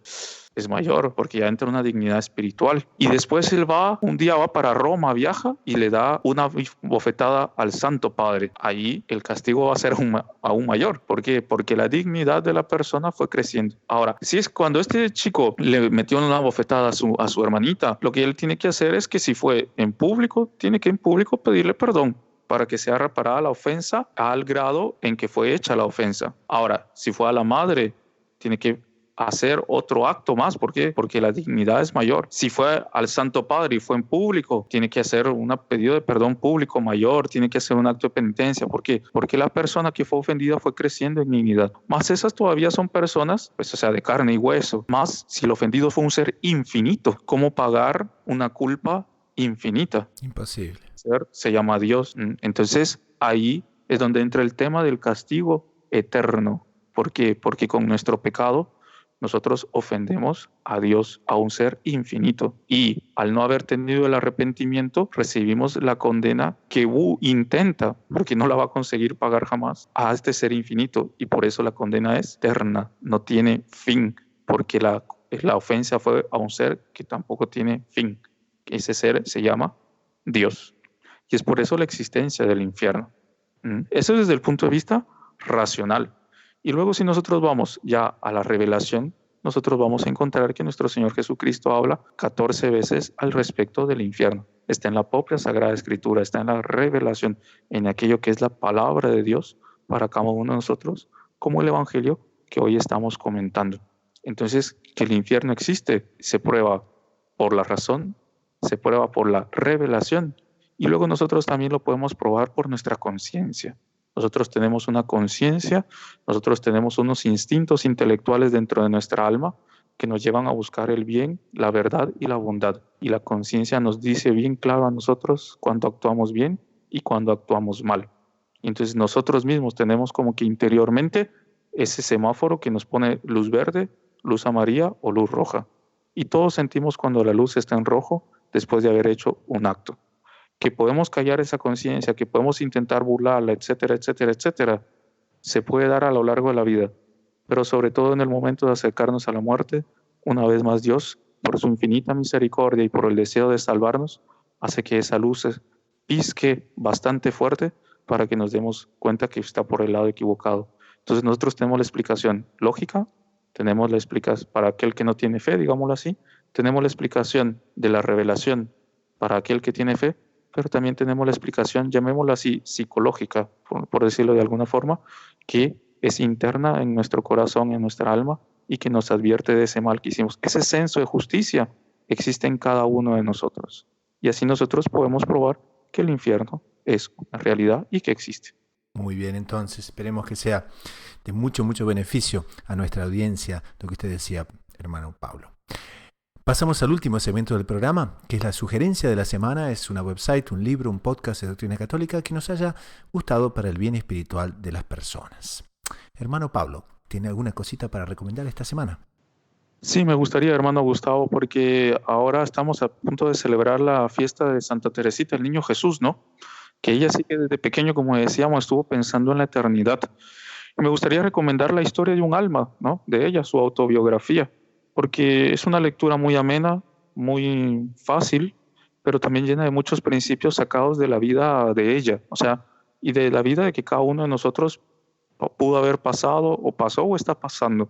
Es mayor, porque ya entra una dignidad espiritual. Y después un día va para Roma, viaja y le da una bofetada al Santo Padre. Ahí el castigo va a ser aún mayor. ¿Por qué? Porque la dignidad de la persona fue creciendo. Ahora, si es cuando este chico le metió una bofetada a su hermanita, lo que él tiene que hacer es que, si fue en público, tiene que en público pedirle perdón, para que sea reparada la ofensa al grado en que fue hecha la ofensa. Ahora, si fue a la madre, tiene que hacer otro acto más. ¿Por qué? Porque la dignidad es mayor. Si fue al Santo Padre y fue en público, tiene que hacer un pedido de perdón público mayor, tiene que hacer un acto de penitencia. ¿Por qué? Porque la persona que fue ofendida fue creciendo en dignidad. Más esas todavía son personas, pues, o sea, de carne y hueso. Más si el ofendido fue un ser infinito, ¿cómo pagar una culpa infinita? Imposible. Se llama Dios. Entonces ahí es donde entra el tema del castigo eterno. ¿Por qué? Porque con nuestro pecado nosotros ofendemos a Dios, a un ser infinito. Y al no haber tenido el arrepentimiento, recibimos la condena que intenta, porque no la va a conseguir pagar jamás, a este ser infinito. Y por eso la condena es eterna, no tiene fin, porque la ofensa fue a un ser que tampoco tiene fin. Ese ser se llama Dios. Y es por eso la existencia del infierno. Eso desde el punto de vista racional. Y luego si nosotros vamos ya a la revelación, nosotros vamos a encontrar que nuestro Señor Jesucristo habla 14 veces al respecto del infierno. Está en la propia Sagrada Escritura, está en la revelación, en aquello que es la palabra de Dios para cada uno de nosotros, como el Evangelio que hoy estamos comentando. Entonces, que el infierno existe se prueba por la razón, se prueba por la revelación, y luego nosotros también lo podemos probar por nuestra conciencia. Nosotros tenemos una conciencia, nosotros tenemos unos instintos intelectuales dentro de nuestra alma que nos llevan a buscar el bien, la verdad y la bondad. Y la conciencia nos dice bien claro a nosotros cuando actuamos bien y cuando actuamos mal. Y entonces nosotros mismos tenemos como que interiormente ese semáforo que nos pone luz verde, luz amarilla o luz roja. Y todos sentimos cuando la luz está en rojo después de haber hecho un acto. Que podemos callar esa conciencia, que podemos intentar burlarla, etcétera, etcétera, etcétera, se puede dar a lo largo de la vida. Pero sobre todo en el momento de acercarnos a la muerte, una vez más Dios, por su infinita misericordia y por el deseo de salvarnos, hace que esa luz se pisque bastante fuerte para que nos demos cuenta que está por el lado equivocado. Entonces nosotros tenemos la explicación lógica, tenemos la explicación para aquel que no tiene fe, digámoslo así, tenemos la explicación de la revelación para aquel que tiene fe, pero también tenemos la explicación, llamémosla así, psicológica, por decirlo de alguna forma, que es interna en nuestro corazón, en nuestra alma, y que nos advierte de ese mal que hicimos. Ese senso de justicia existe en cada uno de nosotros. Y así nosotros podemos probar que el infierno es una realidad y que existe. Muy bien, entonces esperemos que sea de mucho, mucho beneficio a nuestra audiencia, lo que usted decía, hermano Pablo. Pasamos al último segmento del programa, que es la sugerencia de la semana. Es una website, un libro, un podcast de doctrina católica que nos haya gustado para el bien espiritual de las personas. Hermano Pablo, ¿tiene alguna cosita para recomendar esta semana? Sí, me gustaría, hermano Gustavo, porque ahora estamos a punto de celebrar la fiesta de Santa Teresita, el Niño Jesús, ¿no? Que ella sí que desde pequeño, como decíamos, estuvo pensando en la eternidad. Y me gustaría recomendar la historia de un alma, ¿no? De ella, su autobiografía, porque es una lectura muy amena, muy fácil, pero también llena de muchos principios sacados de la vida de ella, o sea, y de la vida de que cada uno de nosotros pudo haber pasado o pasó o está pasando.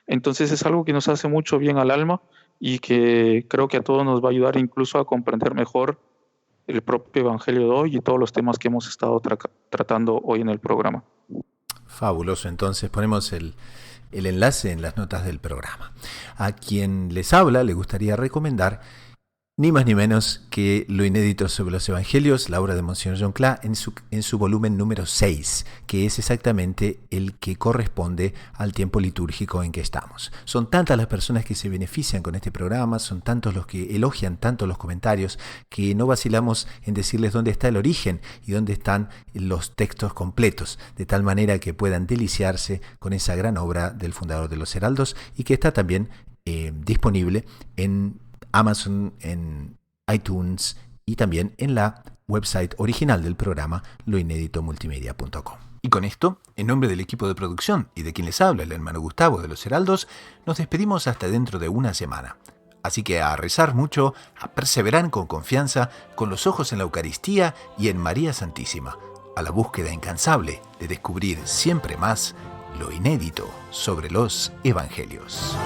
Entonces es algo que nos hace mucho bien al alma y que creo que a todos nos va a ayudar incluso a comprender mejor el propio Evangelio de hoy y todos los temas que hemos estado tratando hoy en el programa. Fabuloso, entonces ponemos el enlace en las notas del programa. A quien les habla le gustaría recomendar ni más ni menos que Lo inédito sobre los Evangelios, la obra de Monseñor John Cla, en su volumen número 6, que es exactamente el que corresponde al tiempo litúrgico en que estamos. Son tantas las personas que se benefician con este programa, son tantos los que elogian tanto los comentarios, que no vacilamos en decirles dónde está el origen y dónde están los textos completos, de tal manera que puedan deliciarse con esa gran obra del fundador de los Heraldos y que está también disponible en Amazon, en iTunes y también en la website original del programa, loinéditomultimedia.com. Y con esto, en nombre del equipo de producción y de quien les habla, el hermano Gustavo de los Heraldos, nos despedimos hasta dentro de una semana. Así que a rezar mucho, a perseverar con confianza, con los ojos en la Eucaristía y en María Santísima, a la búsqueda incansable de descubrir siempre más lo inédito sobre los Evangelios.